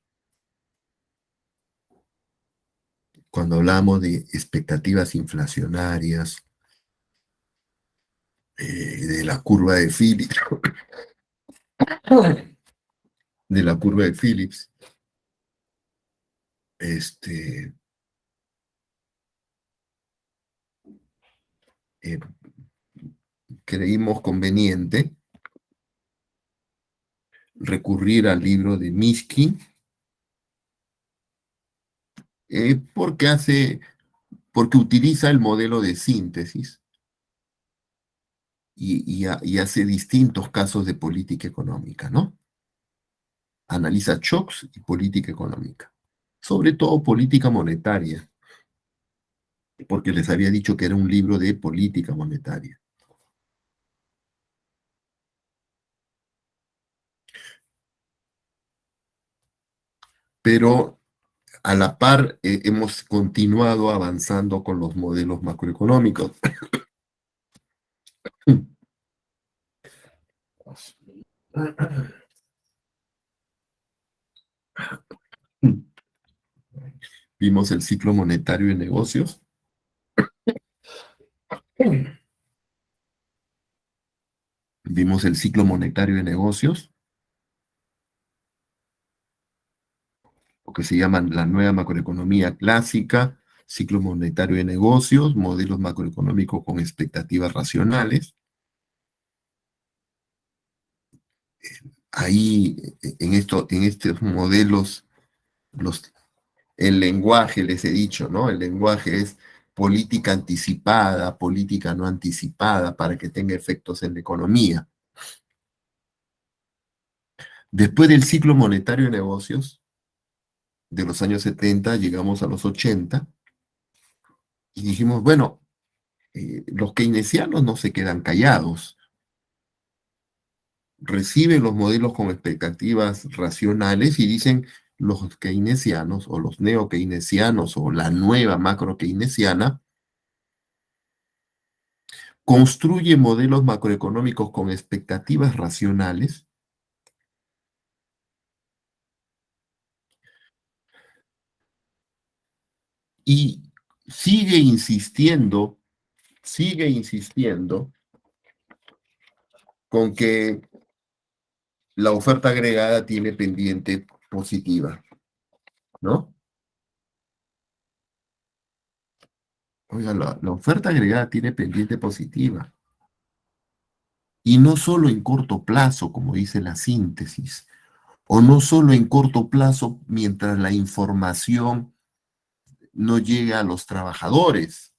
cuando hablamos de expectativas inflacionarias, de la curva de Phillips, de la curva de Phillips, eh, creímos conveniente recurrir al libro de Mishkin, porque utiliza el modelo de síntesis y hace distintos casos de política económica, ¿no? Analiza shocks y política económica, sobre todo política monetaria, porque les había dicho que era un libro de política monetaria. Pero a la par hemos continuado avanzando con los modelos macroeconómicos. Vimos el ciclo monetario de negocios. Vimos el ciclo monetario de negocios, lo que se llama la nueva macroeconomía clásica, ciclo monetario de negocios, modelos macroeconómicos con expectativas racionales. Ahí, en estos modelos, el lenguaje, les he dicho, ¿no? El lenguaje es política anticipada, política no anticipada, para que tenga efectos en la economía. Después del ciclo monetario de negocios, de los años 70, llegamos a los 80, y dijimos, bueno, los keynesianos no se quedan callados, reciben los modelos con expectativas racionales y dicen los keynesianos o los neo-keynesianos o la nueva macro-keynesiana construye modelos macroeconómicos con expectativas racionales y sigue insistiendo con que la oferta agregada tiene pendiente positiva, ¿no? Oiga, la oferta agregada tiene pendiente positiva. Y no solo en corto plazo, como dice la síntesis, o no solo en corto plazo mientras la información no llega a los trabajadores.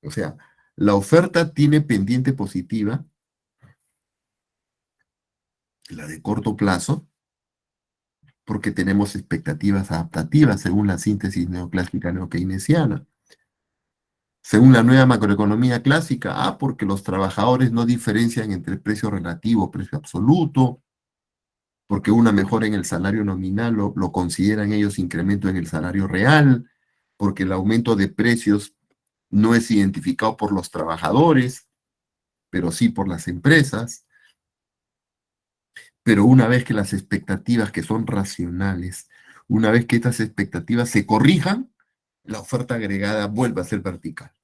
O sea, la oferta tiene pendiente positiva, la de corto plazo, porque tenemos expectativas adaptativas según la síntesis neoclásica neokeynesiana. Según la nueva macroeconomía clásica, porque los trabajadores no diferencian entre precio relativo, precio absoluto, porque una mejora en el salario nominal lo consideran ellos incremento en el salario real, porque el aumento de precios no es identificado por los trabajadores, pero sí por las empresas. Pero una vez que las expectativas que son racionales, una vez que estas expectativas se corrijan, la oferta agregada vuelve a ser vertical.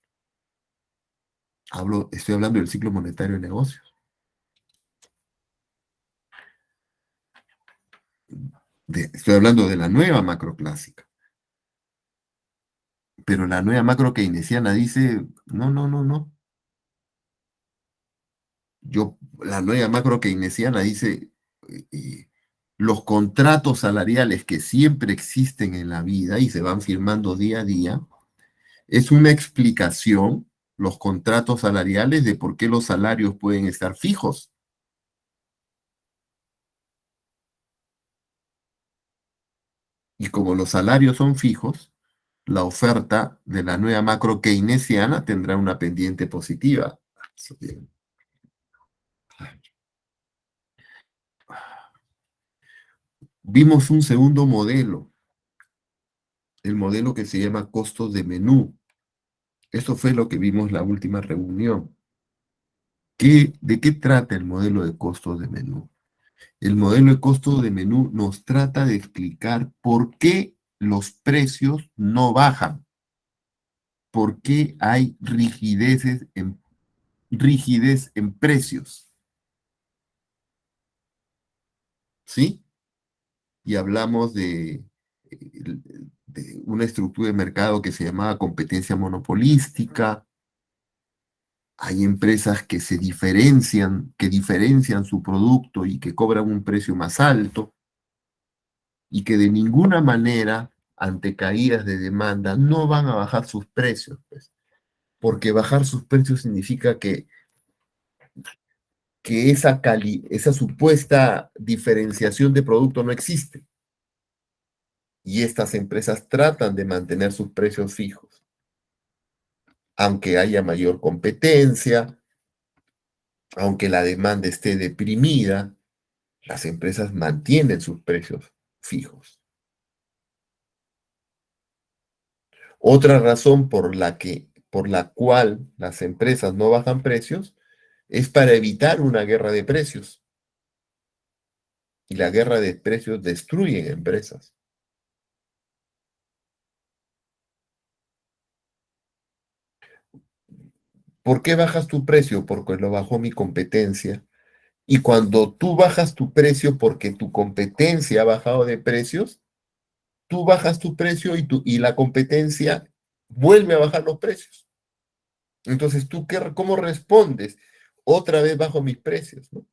Estoy hablando del ciclo monetario de negocios. Estoy hablando de la nueva macroclásica. Pero la nueva macro keynesiana dice, no, no, no, no. La nueva macro keynesiana dice, los contratos salariales que siempre existen en la vida y se van firmando día a día, es una explicación, los contratos salariales, de por qué los salarios pueden estar fijos. Y como los salarios son fijos, la oferta de la nueva macro keynesiana tendrá una pendiente positiva. Vimos un segundo modelo el modelo que se llama costos de menú. Eso fue lo que vimos la última reunión. ¿De qué trata el modelo de costos de menú? El modelo de costos de menú nos trata de explicar por qué los precios no bajan, por qué hay rigidez en precios, ¿sí? Y hablamos de una estructura de mercado que se llamaba competencia monopolística. Hay empresas que que diferencian su producto y que cobran un precio más alto y que de ninguna manera, ante caídas de demanda, no van a bajar sus precios, pues, porque bajar sus precios significa que esa supuesta diferenciación de producto no existe. Y estas empresas tratan de mantener sus precios fijos, aunque haya mayor competencia, aunque la demanda esté deprimida, las empresas mantienen sus precios fijos. Otra razón por la cual las empresas no bajan precios es para evitar una guerra de precios. Y la guerra de precios destruye empresas. ¿Por qué bajas tu precio? Porque lo bajó mi competencia. Y cuando tú bajas tu precio porque tu competencia ha bajado de precios, tú bajas tu precio y la competencia vuelve a bajar los precios. Entonces, ¿cómo respondes? Otra vez bajo mis precios, ¿no?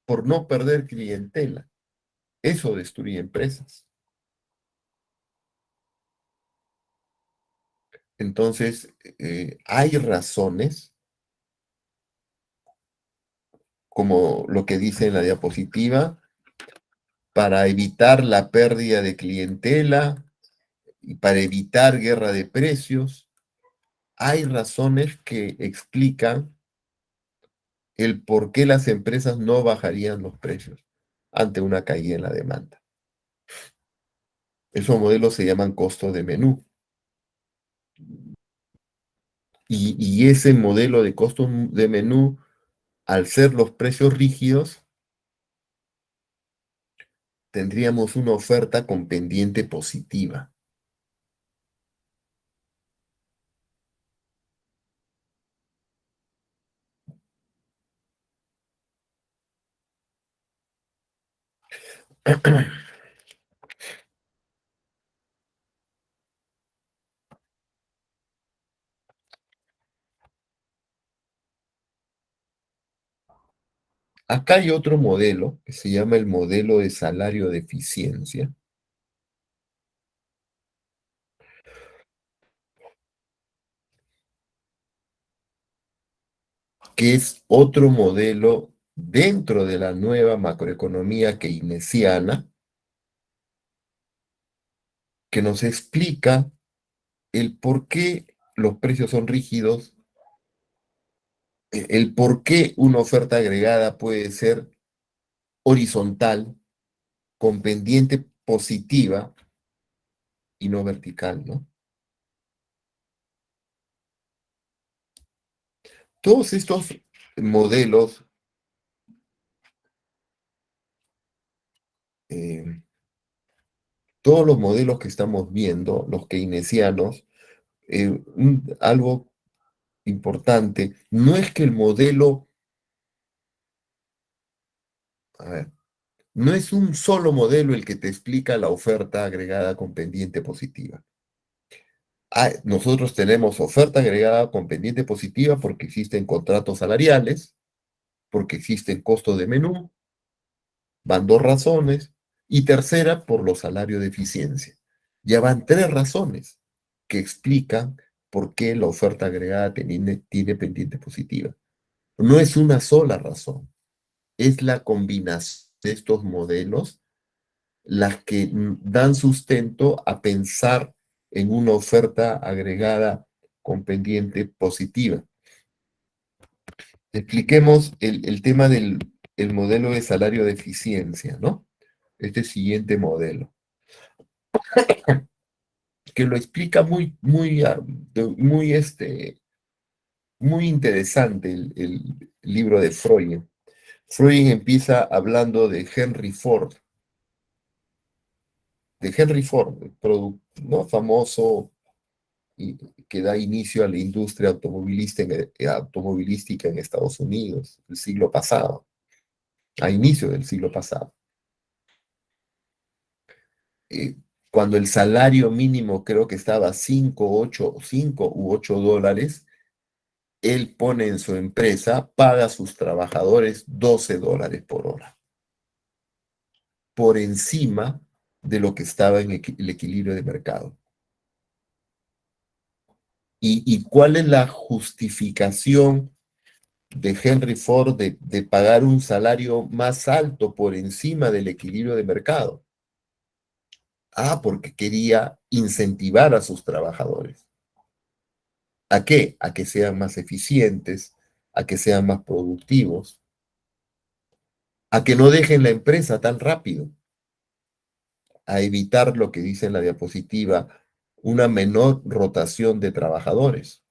Por no perder clientela. Eso destruye empresas. Entonces, hay razones, como lo que dice en la diapositiva, para evitar la pérdida de clientela y para evitar guerra de precios. Hay razones que explican el por qué las empresas no bajarían los precios ante una caída en la demanda. Esos modelos se llaman costos de menú. Y ese modelo de costos de menú, al ser los precios rígidos, tendríamos una oferta con pendiente positiva. Acá hay otro modelo que se llama el modelo de salario de eficiencia, que es otro modelo dentro de la nueva macroeconomía keynesiana, que nos explica el por qué los precios son rígidos, el por qué una oferta agregada puede ser horizontal, con pendiente positiva y no vertical, ¿no? Todos estos modelos eh, todos los modelos que estamos viendo, los keynesianos, algo importante, no es que el modelo, a ver, no es un solo modelo el que te explica la oferta agregada con pendiente positiva. Nosotros tenemos oferta agregada con pendiente positiva porque existen contratos salariales, porque existen costos de menú, van dos razones, y tercera, por los salarios de eficiencia. Ya van tres razones que explican por qué la oferta agregada tiene pendiente positiva. No es una sola razón, es la combinación de estos modelos las que dan sustento a pensar en una oferta agregada con pendiente positiva. Expliquemos el tema del el modelo de salario de eficiencia, ¿no? Este siguiente modelo. que lo explica muy interesante el libro de Freud. Freud empieza hablando de Henry Ford, ¿no? Famoso y que da inicio a la industria automovilística en Estados Unidos, el siglo pasado, a inicio del siglo pasado. Eh, Cuando el salario mínimo creo que estaba 5 u 8 dólares, él pone en su empresa, paga a sus trabajadores $12 por hora, por encima de lo que estaba en el equilibrio de mercado. ¿Y cuál es la justificación de Henry Ford de pagar un salario más alto por encima del equilibrio de mercado? Porque quería incentivar a sus trabajadores. ¿A qué? A que sean más eficientes, a que sean más productivos, a que no dejen la empresa tan rápido, a evitar lo que dice en la diapositiva, una menor rotación de trabajadores.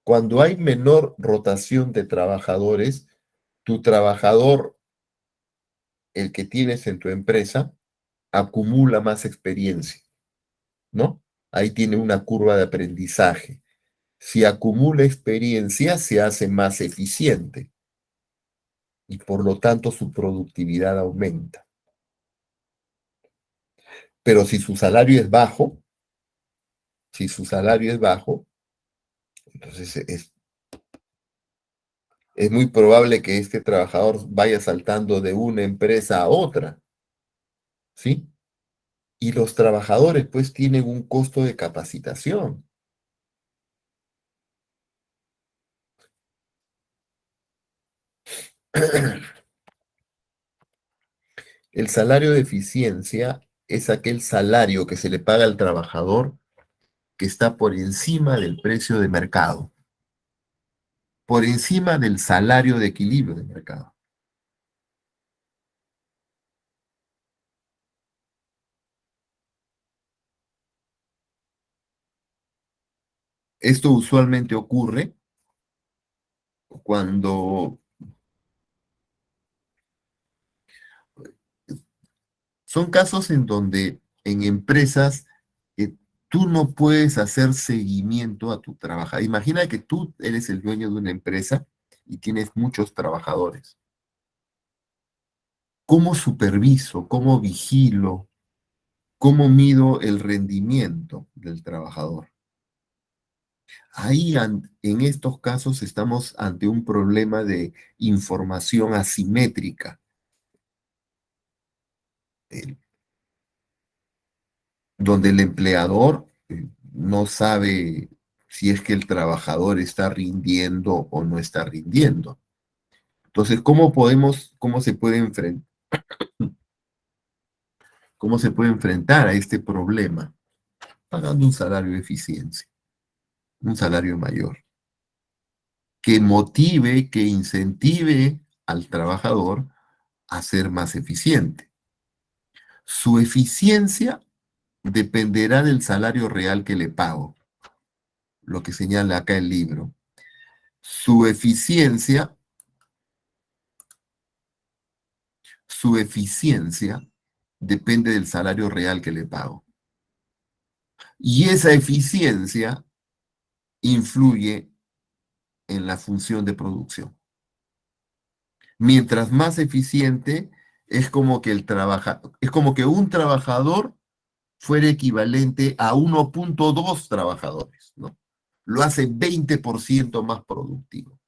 Cuando hay menor rotación de trabajadores, tu trabajador, el que tienes en tu empresa, acumula más experiencia, ¿no? Ahí tiene una curva de aprendizaje. Si acumula experiencia, se hace más eficiente y por lo tanto su productividad aumenta. Pero si su salario es bajo, entonces es muy probable que este trabajador vaya saltando de una empresa a otra, ¿sí? Y los trabajadores pues tienen un costo de capacitación. El salario de eficiencia es aquel salario que se le paga al trabajador que está por encima del precio de mercado, por encima del salario de equilibrio de mercado. Esto usualmente ocurre cuando son casos en donde en empresas tú no puedes hacer seguimiento a tu trabajador. Imagina que tú eres el dueño de una empresa y tienes muchos trabajadores. ¿Cómo superviso? ¿Cómo vigilo? ¿Cómo mido el rendimiento del trabajador? Ahí, en estos casos, estamos ante un problema de información asimétrica, eh, donde el empleador no sabe si es que el trabajador está rindiendo o no está rindiendo. Entonces, cómo se puede enfrentar a este problema? Pagando un salario de eficiencia, un salario mayor, que motive, que incentive al trabajador a ser más eficiente. Su eficiencia dependerá del salario real que le pago, lo que señala acá el libro. Su eficiencia depende del salario real que le pago. Y esa eficiencia influye en la función de producción. Mientras más eficiente, es como que un trabajador fuera equivalente a 1.2 trabajadores, ¿no? Lo hace 20% más productivo.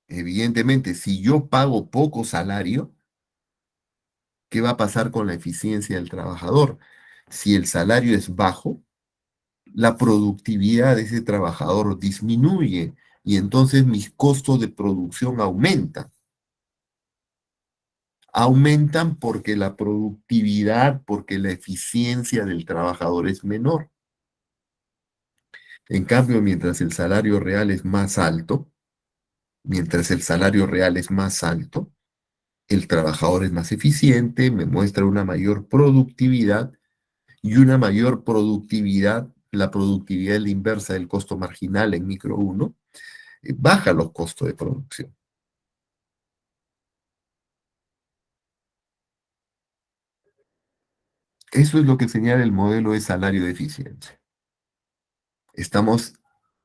Evidentemente, si yo pago poco salario, ¿qué va a pasar con la eficiencia del trabajador? Si el salario es bajo, la productividad de ese trabajador disminuye y entonces mis costos de producción aumentan. Aumentan porque la productividad, porque la eficiencia del trabajador es menor. En cambio, mientras el salario real es más alto, Mientras el salario real es más alto, el trabajador es más eficiente, me muestra una mayor productividad y una mayor productividad, la productividad es la inversa del costo marginal en micro 1, baja los costos de producción. Eso es lo que señala el modelo de salario de eficiencia. Estamos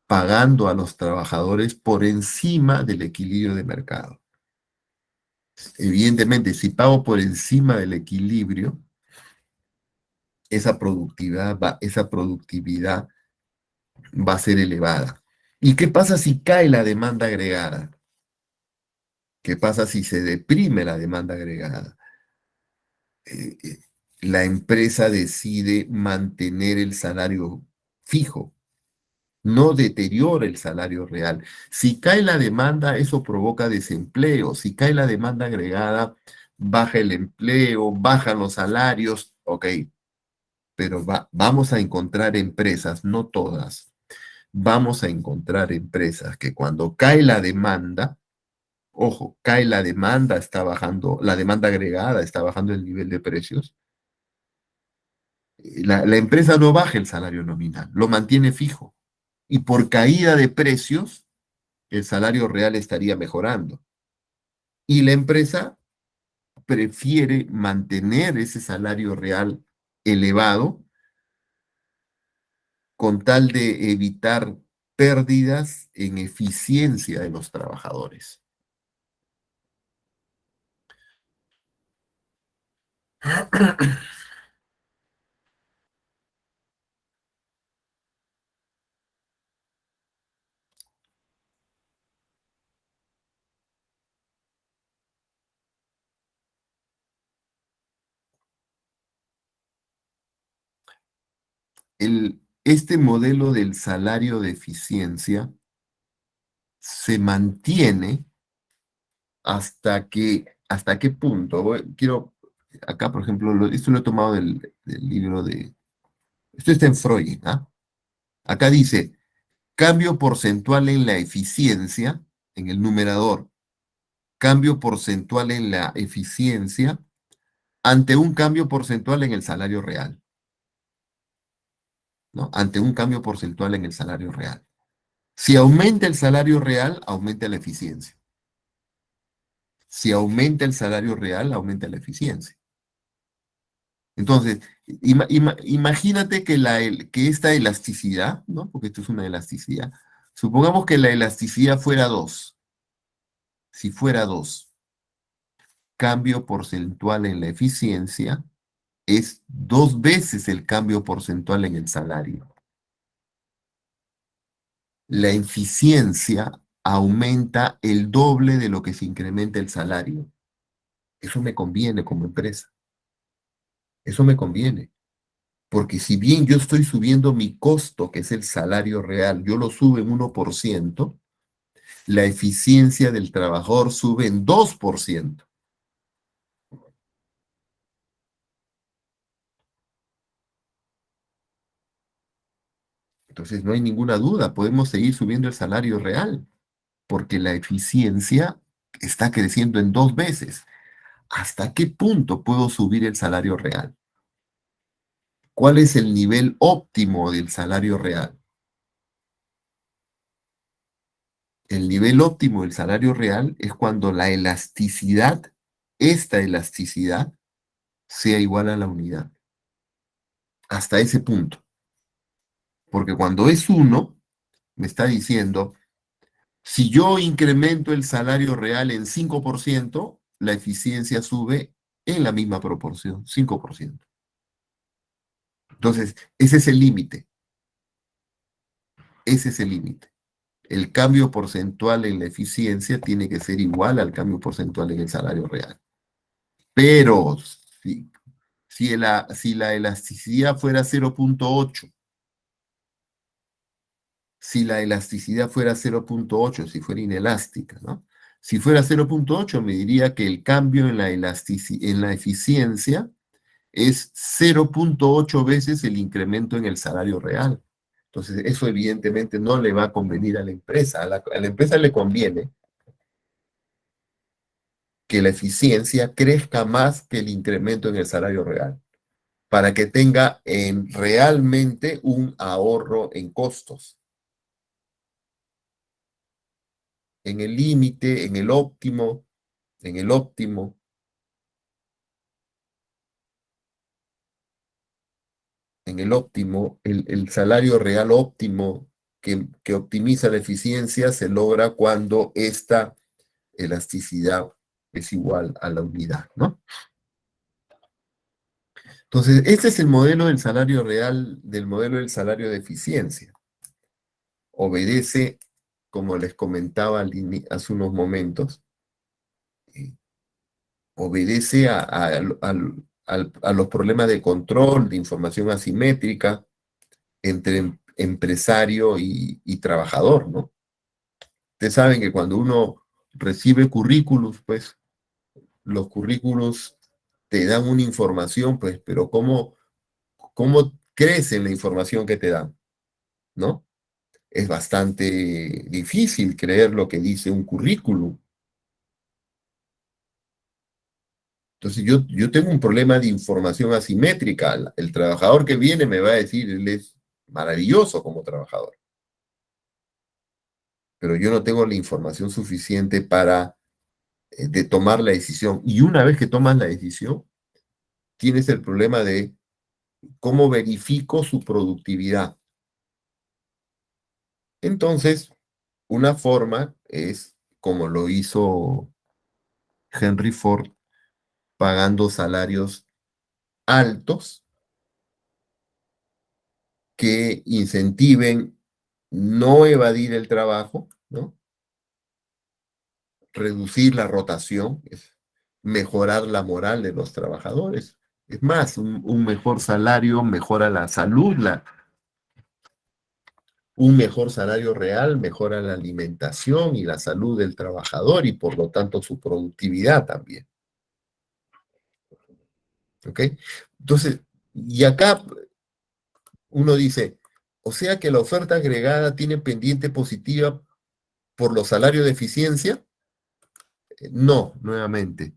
pagando a los trabajadores por encima del equilibrio de mercado. Evidentemente, si pago por encima del equilibrio, esa productividad va a ser elevada. ¿Y qué pasa si cae la demanda agregada? ¿Qué pasa si se deprime la demanda agregada? Eh, eh, la empresa decide mantener el salario fijo, no deteriora el salario real. Si cae la demanda, eso provoca desempleo. Si cae la demanda agregada, baja el empleo, bajan los salarios, ok, pero vamos a encontrar empresas, no todas, vamos a encontrar empresas que cuando cae la demanda, ojo, cae la demanda, está bajando, la demanda agregada está bajando el nivel de precios, la empresa no baja el salario nominal, lo mantiene fijo. Y por caída de precios, el salario real estaría mejorando. Y la empresa prefiere mantener ese salario real elevado con tal de evitar pérdidas en eficiencia de los trabajadores. Este modelo del salario de eficiencia se mantiene ¿hasta qué punto? Quiero, acá por ejemplo, esto lo he tomado del libro esto está en Freud, ¿ah? Acá dice, cambio porcentual en la eficiencia, en el numerador, cambio porcentual en la eficiencia ante un cambio porcentual en el salario real, ¿no? Ante un cambio porcentual en el salario real. Si aumenta el salario real, aumenta la eficiencia. Si aumenta el salario real, aumenta la eficiencia. Entonces, imagínate que esta elasticidad, ¿no? Porque esto es una elasticidad. Supongamos que la elasticidad fuera 2. Si fuera 2, cambio porcentual en la eficiencia es 2 veces el cambio porcentual en el salario. La eficiencia aumenta el doble de lo que se incrementa el salario. Eso me conviene como empresa. Eso me conviene. Porque si bien yo estoy subiendo mi costo, que es el salario real, yo lo subo en 1%, la eficiencia del trabajador sube en 2%. Entonces no hay ninguna duda, podemos seguir subiendo el salario real, porque la eficiencia está creciendo en 2 veces. ¿Hasta qué punto puedo subir el salario real? ¿Cuál es el nivel óptimo del salario real? El nivel óptimo del salario real es cuando la elasticidad, esta elasticidad, sea igual a la unidad. Hasta ese punto. Porque cuando es 1, me está diciendo, si yo incremento el salario real en 5%, la eficiencia sube en la misma proporción, 5%. Entonces, ese es el límite. Ese es el límite. El cambio porcentual en la eficiencia tiene que ser igual al cambio porcentual en el salario real. Pero si la elasticidad fuera 0.8, si la elasticidad fuera 0.8, si fuera inelástica, ¿no? Si fuera 0.8, me diría que el cambio en la eficiencia es 0.8 veces el incremento en el salario real. Entonces, eso evidentemente no le va a convenir a la empresa. A la empresa le conviene que la eficiencia crezca más que el incremento en el salario real, para que tenga realmente un ahorro en costos, en el límite, en el óptimo, en el óptimo. En el óptimo, el salario real óptimo que optimiza la eficiencia se logra cuando esta elasticidad es igual a la unidad, ¿no? Entonces, este es el modelo del salario real, del modelo del salario de eficiencia. Obedece, como les comentaba hace unos momentos, obedece a los problemas de control, de información asimétrica entre empresario y trabajador, ¿no? Ustedes saben que cuando uno recibe currículos, pues los currículos te dan una información, pues, pero ¿cómo crece la información que te dan? ¿No? Es bastante difícil creer lo que dice un currículum. Entonces yo tengo un problema de información asimétrica. El trabajador que viene me va a decir, él es maravilloso como trabajador, pero yo no tengo la información suficiente para de tomar la decisión. Y una vez que tomas la decisión, tienes el problema de cómo verifico su productividad. Entonces, una forma es, como lo hizo Henry Ford, pagando salarios altos que incentiven no evadir el trabajo, ¿no? Reducir la rotación, mejorar la moral de los trabajadores. Es más, un mejor salario mejora la salud, un mejor salario real mejora la alimentación y la salud del trabajador y por lo tanto su productividad también. ¿Ok? Entonces, y acá uno dice, o sea que la oferta agregada tiene pendiente positiva por los salarios de eficiencia. No, nuevamente.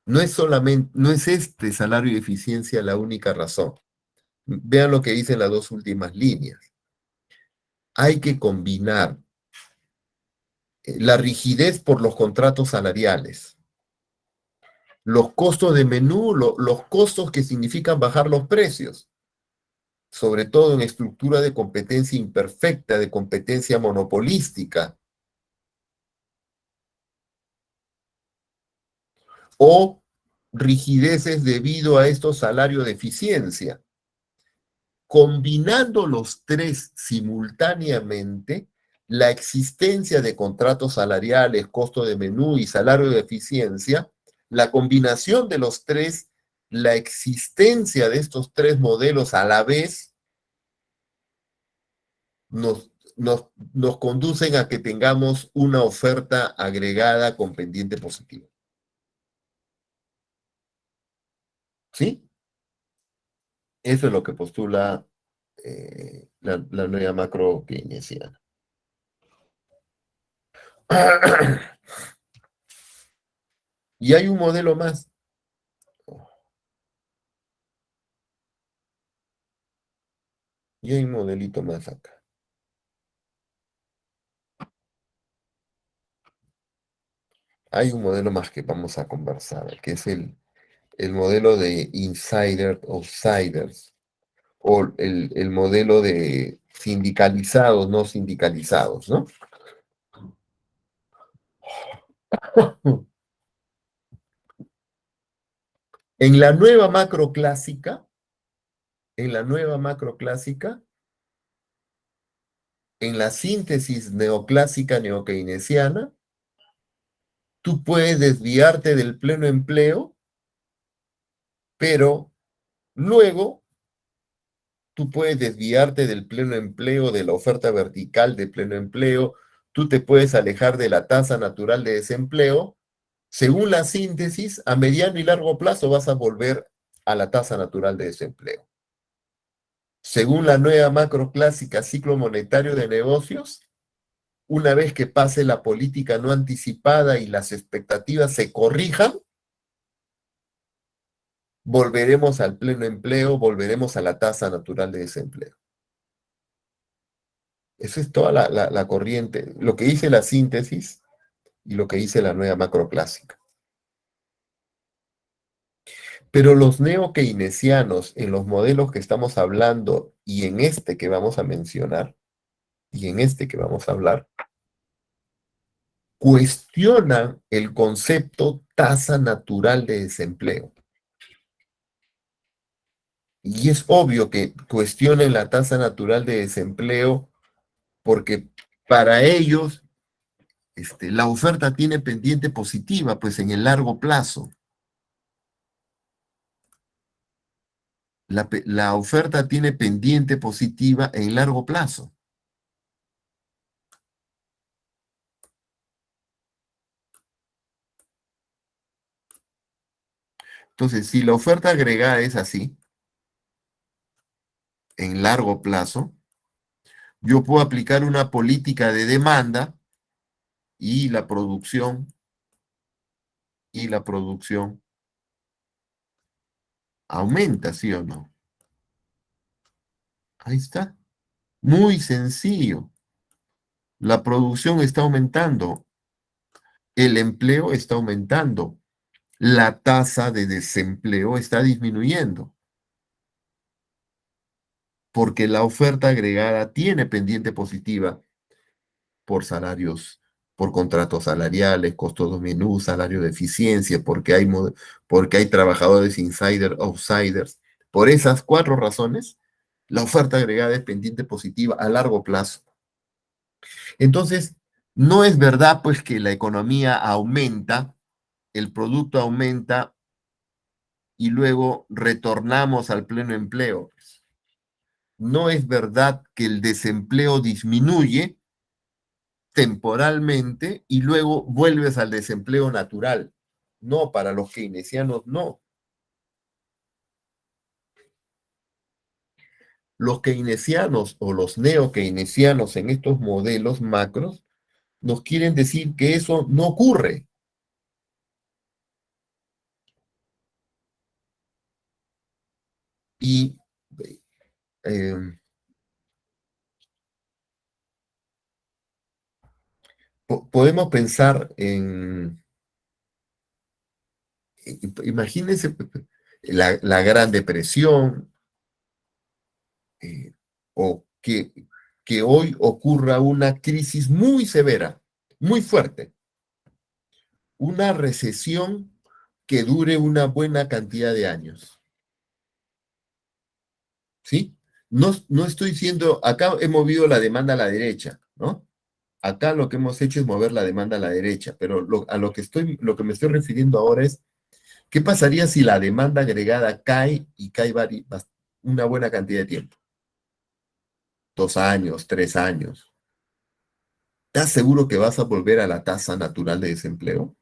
No es solamente, no es este salario de eficiencia la única razón. Vean lo que dicen las dos últimas líneas. Hay que combinar la rigidez por los contratos salariales, los costos de menú, los costos que significan bajar los precios, sobre todo en estructura de competencia imperfecta, de competencia monopolística, o rigideces debido a estos salarios de eficiencia. Combinando los tres simultáneamente, la existencia de contratos salariales, costo de menú y salario de eficiencia, la combinación de los tres, la existencia de estos tres modelos a la vez, nos conducen a que tengamos una oferta agregada con pendiente positivo. ¿Sí? Eso es lo que postula la nueva macro keynesiana. Y hay un modelo más. Y hay un modelito más acá. Hay un modelo más que vamos a conversar, que es el modelo de insider-outsiders, o el modelo de sindicalizados, no sindicalizados, ¿no? En la nueva macro clásica, en la síntesis neoclásica neokeynesiana, tú puedes desviarte del pleno empleo, pero luego tú puedes desviarte del pleno empleo, de la oferta vertical de pleno empleo, tú te puedes alejar de la tasa natural de desempleo. Según la síntesis, a mediano y largo plazo vas a volver a la tasa natural de desempleo. Según la nueva macro clásica ciclo monetario de negocios, una vez que pase la política no anticipada y las expectativas se corrijan, volveremos al pleno empleo, volveremos a la tasa natural de desempleo. Esa es toda la corriente, lo que dice la síntesis y lo que dice la nueva macroclásica. Pero los neo-keynesianos, en los modelos que estamos hablando y en este que vamos a mencionar, y en este que vamos a hablar, cuestionan el concepto tasa natural de desempleo. Y es obvio que cuestionen la tasa natural de desempleo porque para ellos la oferta tiene pendiente positiva, pues en el largo plazo. La oferta tiene pendiente positiva en largo plazo. Entonces, si la oferta agregada es así, en largo plazo, yo puedo aplicar una política de demanda y la producción aumenta, ¿sí o no? Ahí está. Muy sencillo. La producción está aumentando, el empleo está aumentando, la tasa de desempleo está disminuyendo, porque la oferta agregada tiene pendiente positiva por salarios, por contratos salariales, costos de menú, salario de eficiencia, porque hay trabajadores insider, outsiders. Por esas 4 razones, la oferta agregada es pendiente positiva a largo plazo. Entonces, no es verdad pues que la economía aumenta, el producto aumenta y luego retornamos al pleno empleo. No es verdad que el desempleo disminuye temporalmente y luego vuelves al desempleo natural. No, para los keynesianos no. Los keynesianos o los neo-keynesianos en estos modelos macros nos quieren decir que eso no ocurre. Y eh, podemos pensar imagínense la Gran Depresión, o que hoy ocurra una crisis muy severa, muy fuerte, una recesión que dure una buena cantidad de años. ¿Sí? No estoy diciendo, acá he movido la demanda a la derecha, ¿no? Acá lo que hemos hecho es mover la demanda a la derecha, pero lo que me estoy refiriendo ahora es, ¿qué pasaría si la demanda agregada cae y cae una buena cantidad de tiempo? 2 años, 3 años. ¿Estás seguro que vas a volver a la tasa natural de desempleo?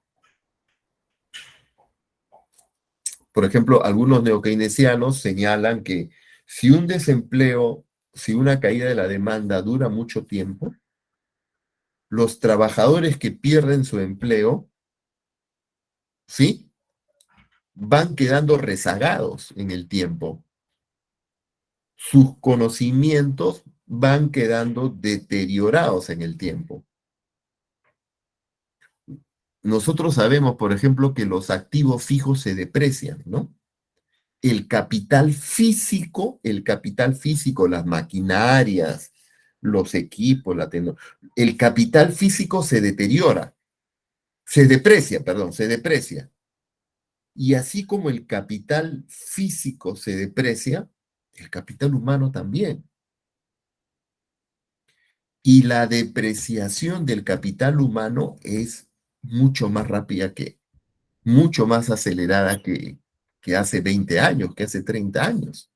Por ejemplo, algunos neokeynesianos señalan que si un desempleo, si una caída de la demanda dura mucho tiempo, los trabajadores que pierden su empleo, ¿sí? Van quedando rezagados en el tiempo. Sus conocimientos van quedando deteriorados en el tiempo. Nosotros sabemos, por ejemplo, que los activos fijos se deprecian, ¿no? El capital físico, las maquinarias, los equipos, la tecnología, el capital físico se deteriora, se deprecia. Y así como el capital físico se deprecia, el capital humano también. Y la depreciación del capital humano es mucho más rápida mucho más acelerada que hace 20 años, que hace 30 años.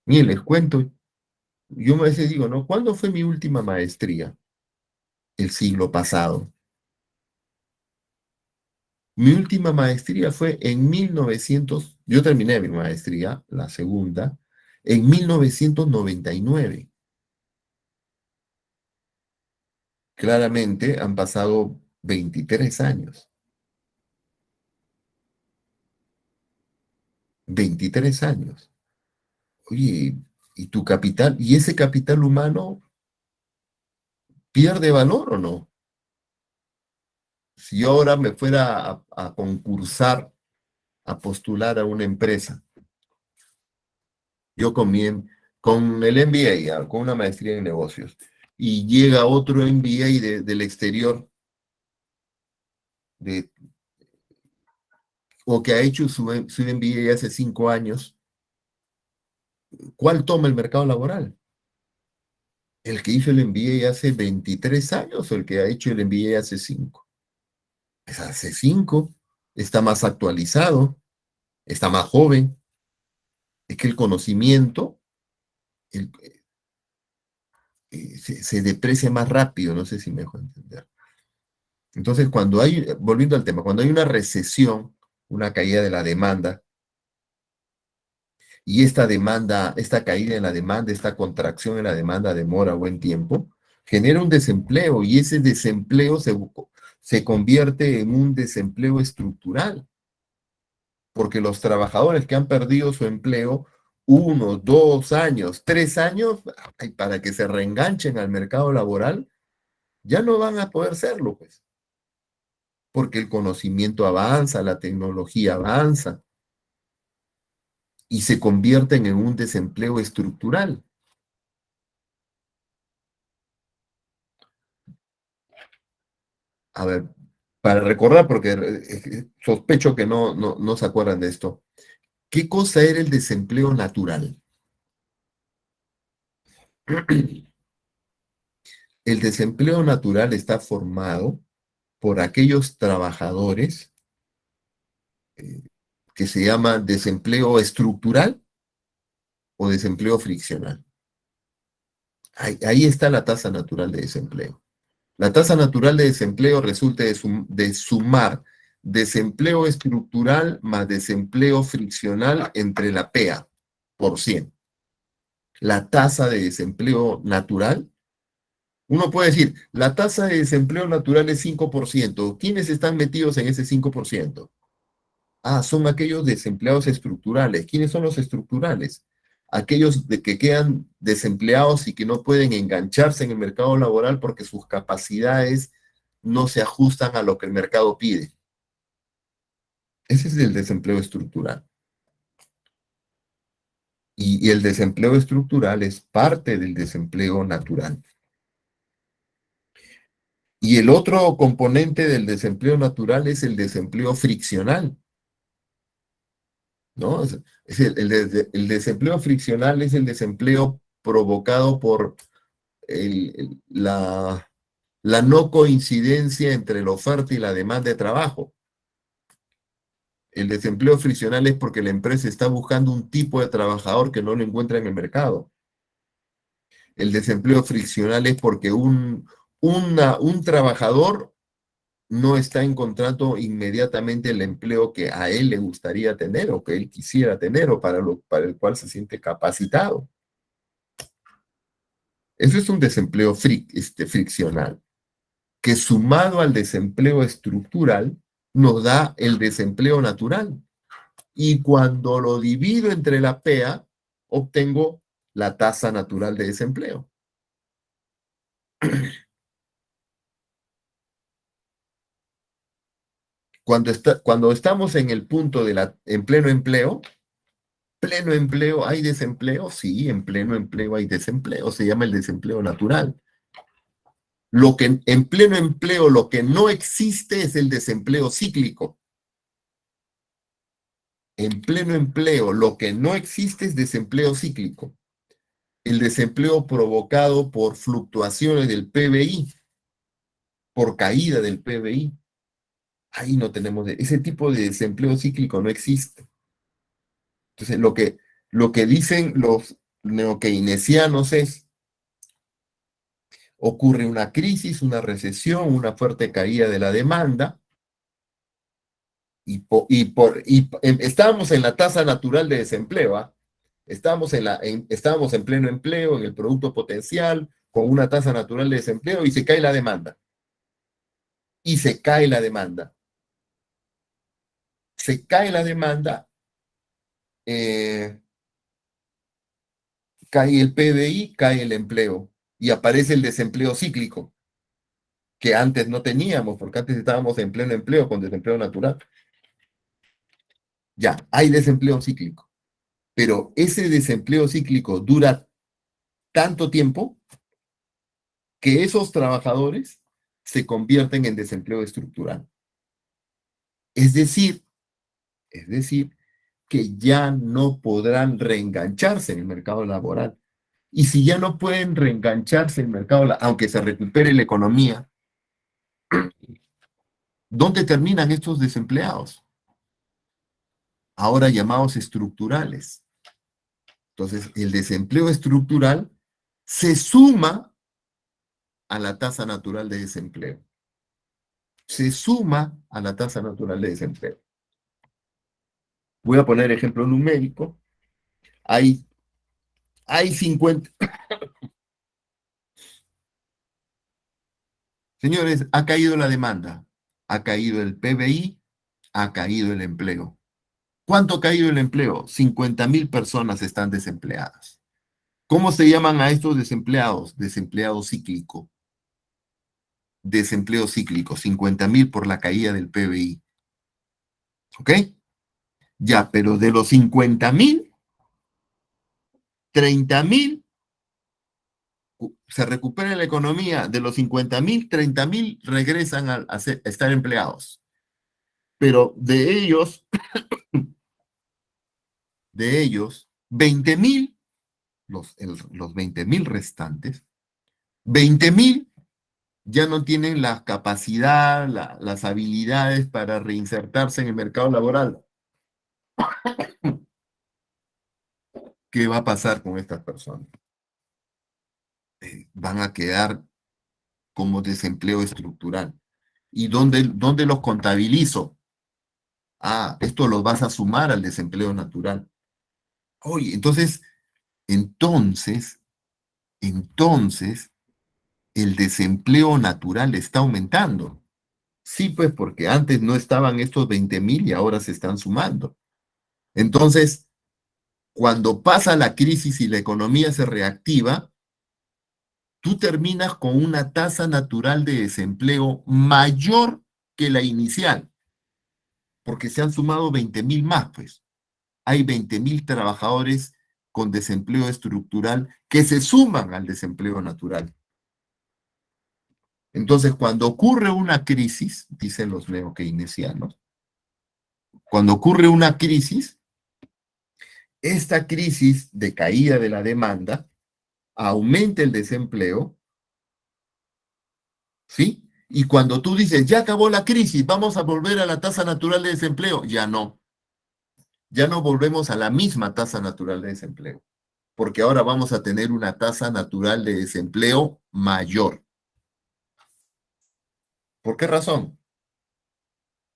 Miren, les cuento, yo a veces digo, ¿no? ¿Cuándo fue mi última maestría? El siglo pasado. Mi última maestría fue en 1900, yo terminé mi maestría, la segunda, en 1999. claramente han pasado 23 años. 23 años. Oye, ¿y tu capital? ¿Y ese capital humano pierde valor o no? Si yo ahora me fuera a concursar, a postular a una empresa, yo con el MBA, con una maestría en negocios, y llega otro MBA del exterior, de, o que ha hecho su MBA hace 5 años, ¿cuál toma el mercado laboral? ¿El que hizo el MBA hace 23 años o el que ha hecho el MBA hace 5? Pues hace 5, está más actualizado, está más joven. Es que el conocimiento el- se deprecia más rápido, no sé si me dejo entender. Entonces, volviendo al tema, cuando hay una recesión, una caída de la demanda, y esta caída en la demanda, esta contracción en la demanda demora buen tiempo, genera un desempleo y ese desempleo se convierte en un desempleo estructural, porque los trabajadores que han perdido su empleo 1, 2 años, 3 años, ay, para que se reenganchen al mercado laboral, ya no van a poder serlo, pues, porque el conocimiento avanza, la tecnología avanza y se convierten en un desempleo estructural. A ver, para recordar, porque sospecho que no se acuerdan de esto. ¿Qué cosa era el desempleo natural? El desempleo natural está formado por aquellos trabajadores eh, que se llama desempleo estructural o desempleo friccional. Ahí está la tasa natural de desempleo. La tasa natural de desempleo resulta de sumar desempleo estructural más desempleo friccional entre la PEA por 100. La tasa de desempleo natural, uno puede decir, la tasa de desempleo natural es 5%. ¿Quiénes están metidos en ese 5%? Ah, son aquellos desempleados estructurales. ¿Quiénes son los estructurales? Aquellos que quedan desempleados y que no pueden engancharse en el mercado laboral porque sus capacidades no se ajustan a lo que el mercado pide. Ese es el desempleo estructural. Y el desempleo estructural es parte del desempleo natural. Y el otro componente del desempleo natural es el desempleo friccional, ¿no? El desempleo friccional es el desempleo provocado por la no coincidencia entre la oferta y la demanda de trabajo. El desempleo friccional es porque la empresa está buscando un tipo de trabajador que no lo encuentra en el mercado. El desempleo friccional es porque un trabajador no está encontrando inmediatamente el empleo que a él le gustaría tener o que él quisiera tener o para el cual se siente capacitado. Eso es un desempleo friccional, que sumado al desempleo estructural nos da el desempleo natural. Y cuando lo divido entre la PEA, obtengo la tasa natural de desempleo. Cuando estamos en el punto en pleno empleo, ¿hay desempleo? Sí, en pleno empleo hay desempleo, se llama el desempleo natural. En pleno empleo, lo que no existe es el desempleo cíclico. En pleno empleo, lo que no existe es desempleo cíclico. El desempleo provocado por fluctuaciones del PBI, por caída del PBI. Ahí no tenemos, ese tipo de desempleo cíclico no existe. Entonces, lo que dicen los neokeynesianos es, ocurre una crisis, una recesión, una fuerte caída de la demanda, estábamos en la tasa natural de desempleo, ¿ah? Estábamos en pleno empleo, en el producto potencial, con una tasa natural de desempleo y se cae la demanda. Y se cae la demanda. Se cae la demanda, cae el PBI, cae el empleo y aparece el desempleo cíclico, que antes no teníamos, porque antes estábamos en pleno empleo con desempleo natural. Ya, hay desempleo cíclico, pero ese desempleo cíclico dura tanto tiempo que esos trabajadores se convierten en desempleo estructural. Es decir, que ya no podrán reengancharse en el mercado laboral. Y si ya no pueden reengancharse en el mercado, aunque se recupere la economía, ¿dónde terminan estos desempleados? Ahora llamados estructurales. Entonces, el desempleo estructural se suma a la tasa natural de desempleo. Se suma a la tasa natural de desempleo. Voy a poner ejemplo numérico. Hay 50... Señores, ha caído la demanda, ha caído el PBI, ha caído el empleo. ¿Cuánto ha caído el empleo? 50.000 personas están desempleadas. ¿Cómo se llaman a estos desempleados? Desempleo cíclico. Desempleo cíclico, 50.000 por la caída del PBI. ¿Ok? Ya, pero de los 50.000, 30.000 se recupera la economía. De los 50.000, 30.000 regresan a estar empleados. Pero de ellos, 20.000, los 20.000 restantes, 20.000 ya no tienen la capacidad, las habilidades para reinsertarse en el mercado laboral. ¿Qué va a pasar con estas personas? Van a quedar como desempleo estructural. ¿Y dónde los contabilizo? Ah, esto los vas a sumar al desempleo natural. Oye, entonces, el desempleo natural está aumentando. Sí, pues porque antes no estaban estos 20.000 y ahora se están sumando. Entonces, cuando pasa la crisis y la economía se reactiva, tú terminas con una tasa natural de desempleo mayor que la inicial, porque se han sumado 20.000 más, pues. Hay 20.000 trabajadores con desempleo estructural que se suman al desempleo natural. Entonces, cuando ocurre una crisis, dicen los neo-keynesianos, cuando ocurre una crisis, esta crisis de caída de la demanda aumenta el desempleo, ¿sí? Y cuando tú dices, ya acabó la crisis, vamos a volver a la tasa natural de desempleo, ya no volvemos a la misma tasa natural de desempleo, porque ahora vamos a tener una tasa natural de desempleo mayor. ¿Por qué razón?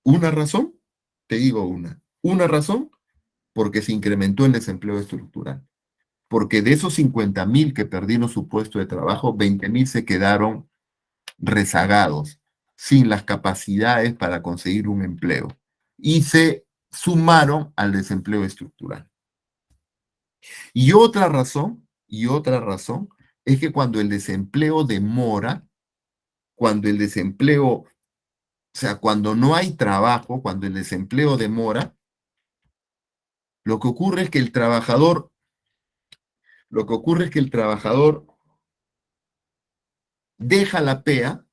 ¿Una razón? Te digo una. Una razón, porque se incrementó el desempleo estructural. Porque de esos 50.000 que perdieron su puesto de trabajo, 20.000 se quedaron rezagados, sin las capacidades para conseguir un empleo. Y se sumaron al desempleo estructural. Y otra razón es que cuando el desempleo demora, cuando el desempleo, o sea, cuando no hay trabajo, cuando el desempleo demora, lo que ocurre es que el trabajador deja la PEA,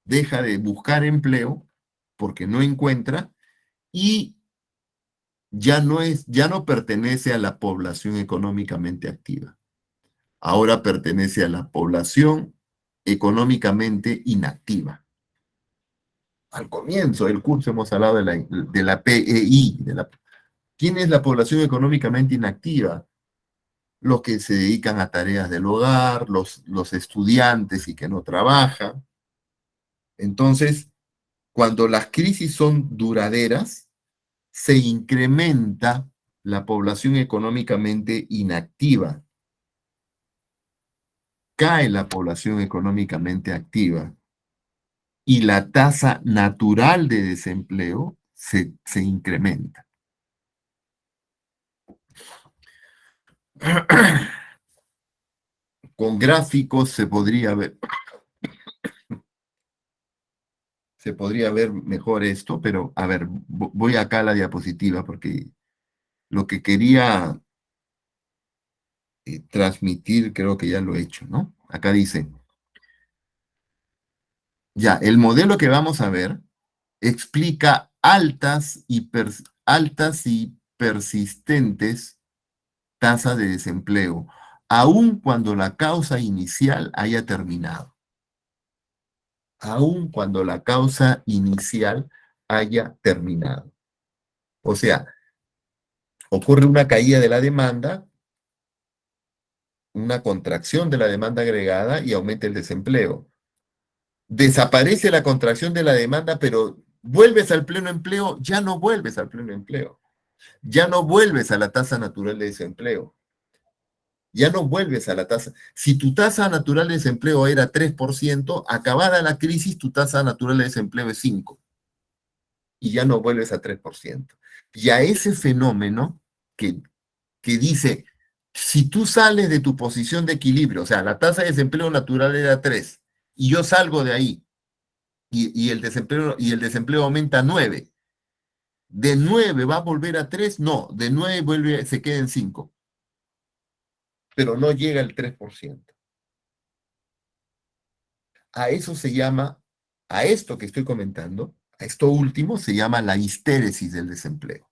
deja de buscar empleo porque no encuentra y ya no pertenece a la población económicamente activa. Ahora pertenece a la población económicamente inactiva. Al comienzo del curso hemos hablado de la PEI. ¿Quién es la población económicamente inactiva? Los que se dedican a tareas del hogar, los estudiantes y que no trabajan. Entonces, cuando las crisis son duraderas, se incrementa la población económicamente inactiva. cae la población económicamente activa y la tasa natural de desempleo se incrementa. Con gráficos se podría ver mejor esto, pero a ver, voy acá a la diapositiva porque lo que quería transmitir creo que ya lo he hecho, ¿no? Acá dice, ya, el modelo que vamos a ver explica altas y persistentes tasas de desempleo, aun cuando la causa inicial haya terminado. Aun cuando la causa inicial haya terminado. O sea, ocurre una caída de la demanda, una contracción de la demanda agregada y aumenta el desempleo. Desaparece la contracción de la demanda, pero vuelves al pleno empleo, ya no vuelves al pleno empleo. Ya no vuelves a la tasa natural de desempleo. Ya no vuelves a la tasa. Si tu tasa natural de desempleo era 3%, acabada la crisis, tu tasa natural de desempleo es 5%. Y ya no vuelves a 3%. Y a ese fenómeno que dice, si tú sales de tu posición de equilibrio, o sea, la tasa de desempleo natural era 3, y yo salgo de ahí, y el desempleo aumenta a 9, ¿de 9 va a volver a 3? No, de 9 se queda en 5, pero no llega al 3%. A eso se llama, a esto que estoy comentando, a esto último se llama la histéresis del desempleo.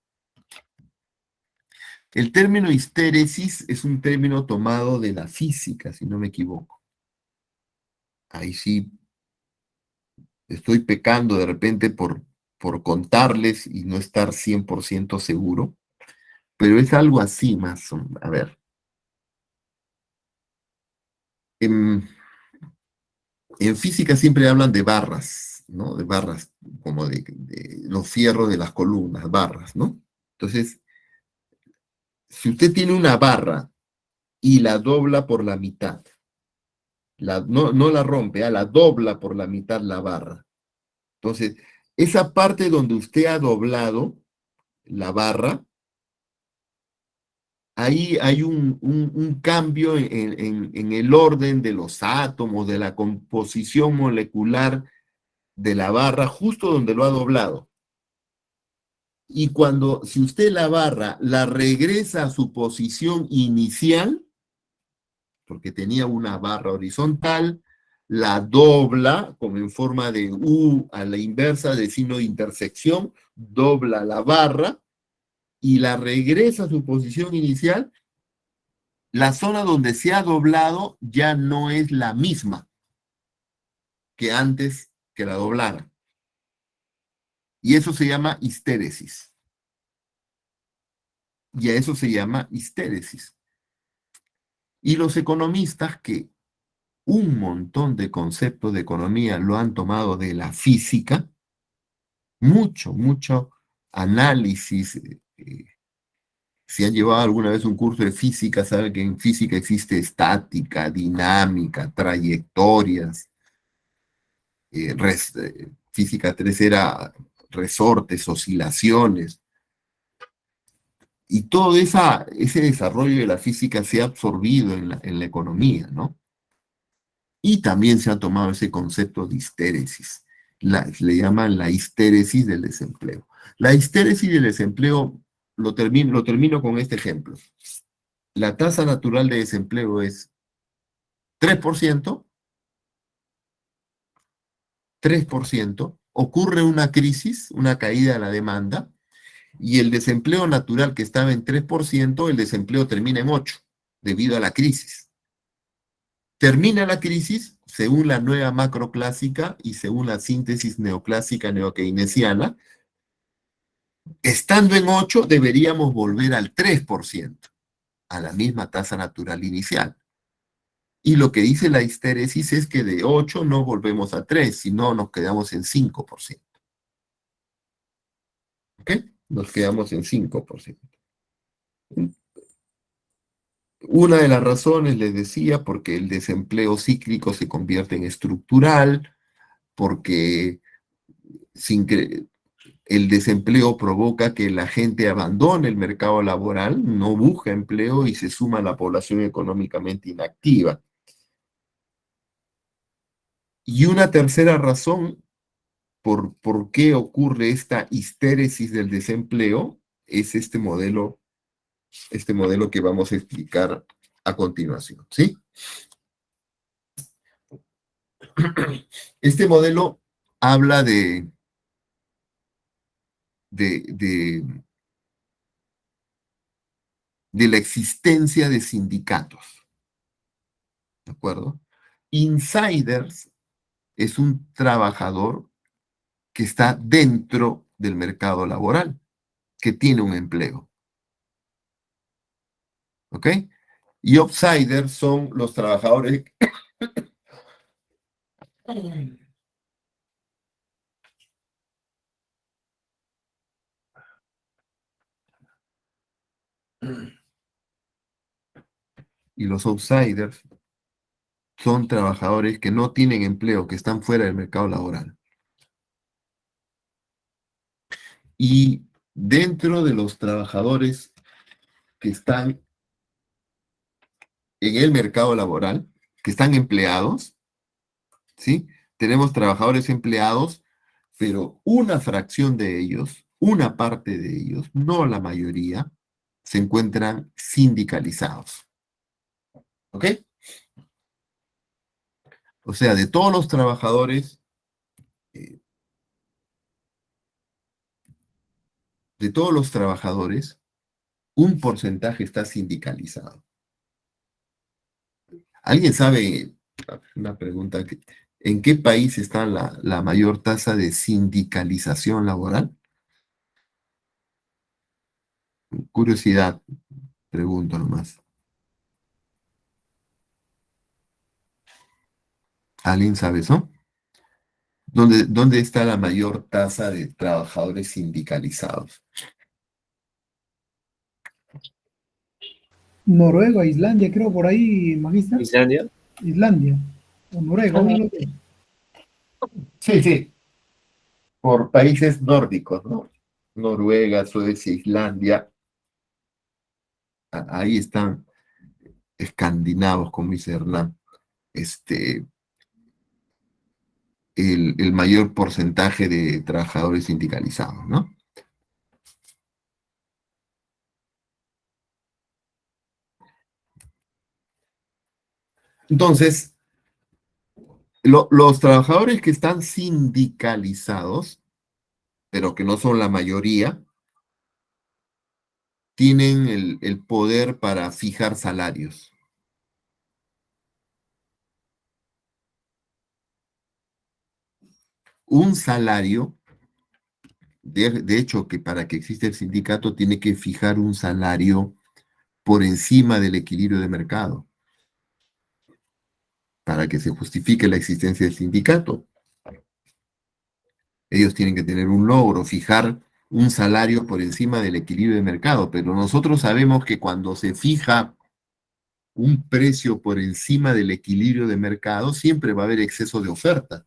El término histéresis es un término tomado de la física, si no me equivoco. Ahí sí estoy pecando de repente por contarles y no estar 100% seguro, pero es algo así más. A ver. En física siempre hablan de barras, ¿no? De barras, como de los fierros de las columnas, barras, ¿no? Entonces, si usted tiene una barra y la dobla por la mitad, no la rompe, la dobla por la mitad la barra. Entonces, esa parte donde usted ha doblado la barra, ahí hay un cambio en el orden de los átomos, de la composición molecular de la barra, justo donde lo ha doblado. Y si usted la barra la regresa a su posición inicial, porque tenía una barra horizontal, la dobla como en forma de U a la inversa de signo de intersección, dobla la barra y la regresa a su posición inicial, la zona donde se ha doblado ya no es la misma que antes que la doblara. Y eso se llama histéresis. Y a eso se llama histéresis. Y los economistas que un montón de conceptos de economía lo han tomado de la física, mucho análisis. Si han llevado alguna vez un curso de física, saben que en física existe estática, dinámica, trayectorias. Física 3 era resortes, oscilaciones. Y todo ese desarrollo de la física se ha absorbido en la economía, ¿no? Y también se ha tomado ese concepto de histéresis. Le llaman la histéresis del desempleo. La histéresis del desempleo lo termino con este ejemplo. La tasa natural de desempleo es 3%, 3%, ocurre una crisis, una caída de la demanda, y el desempleo natural que estaba en 3%, el desempleo termina en 8%, debido a la crisis. Termina la crisis, según la nueva macroclásica y según la síntesis neoclásica neokeynesiana, estando en 8 deberíamos volver al 3%, a la misma tasa natural inicial. Y lo que dice la histéresis es que de 8 no volvemos a 3, sino nos quedamos en 5%. ¿Ok? Nos quedamos en 5%. Una de las razones, les decía, porque el desempleo cíclico se convierte en estructural, porque sin que el desempleo provoca que la gente abandone el mercado laboral, no busca empleo y se suma a la población económicamente inactiva. Y una tercera razón por qué ocurre esta histéresis del desempleo es este modelo que vamos a explicar a continuación, ¿sí? Este modelo habla de, de, de la existencia de sindicatos, ¿de acuerdo? Insiders es un trabajador que está dentro del mercado laboral, que tiene un empleo, ¿ok? Y outsiders son los trabajadores y los outsiders son trabajadores que no tienen empleo, que están fuera del mercado laboral. Y dentro de los trabajadores que están en el mercado laboral, que están empleados, ¿sí? Tenemos trabajadores empleados, pero una fracción de ellos, una parte de ellos, no la mayoría, se encuentran sindicalizados. ¿Ok? O sea, eh, de todos los trabajadores, un porcentaje está sindicalizado. ¿Alguien sabe, una pregunta, en qué país está la mayor tasa de sindicalización laboral? Curiosidad, pregunto nomás. ¿Alguien sabe eso? ¿Dónde está la mayor tasa de trabajadores sindicalizados? Noruega, Islandia, creo por ahí, Magista. Islandia. Islandia o Noruega, uno de los dos. Sí, sí, por países nórdicos, ¿no? Noruega, Suecia, Islandia, ahí están escandinavos, como dice Hernán, este, el mayor porcentaje de trabajadores sindicalizados, ¿no? Entonces, los trabajadores que están sindicalizados, pero que no son la mayoría, tienen el poder para fijar salarios. Un salario, de hecho, que para que exista el sindicato tiene que fijar un salario por encima del equilibrio de mercado, para que se justifique la existencia del sindicato. Ellos tienen que tener un logro, fijar un salario por encima del equilibrio de mercado, pero nosotros sabemos que cuando se fija un precio por encima del equilibrio de mercado, siempre va a haber exceso de oferta.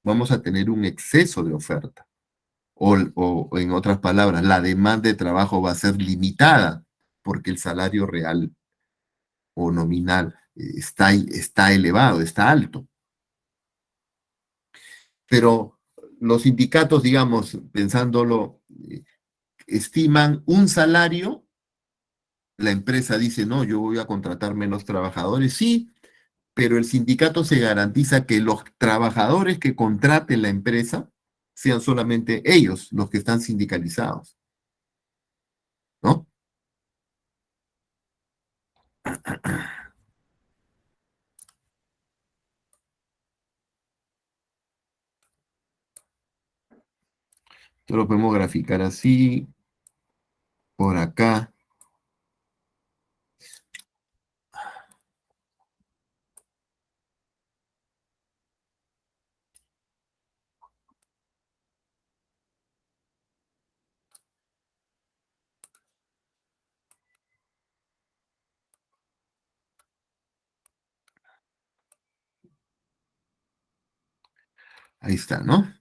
Vamos a tener un exceso de oferta. O en otras palabras, la demanda de trabajo va a ser limitada porque el salario real o nominal está elevado, está alto. Pero los sindicatos, digamos, pensándolo, estiman un salario, la empresa dice, no, yo voy a contratar menos trabajadores, sí, pero el sindicato se garantiza que los trabajadores que contraten la empresa sean solamente ellos los que están sindicalizados, ¿no? Esto lo podemos graficar así, por acá. Ahí está, ¿no?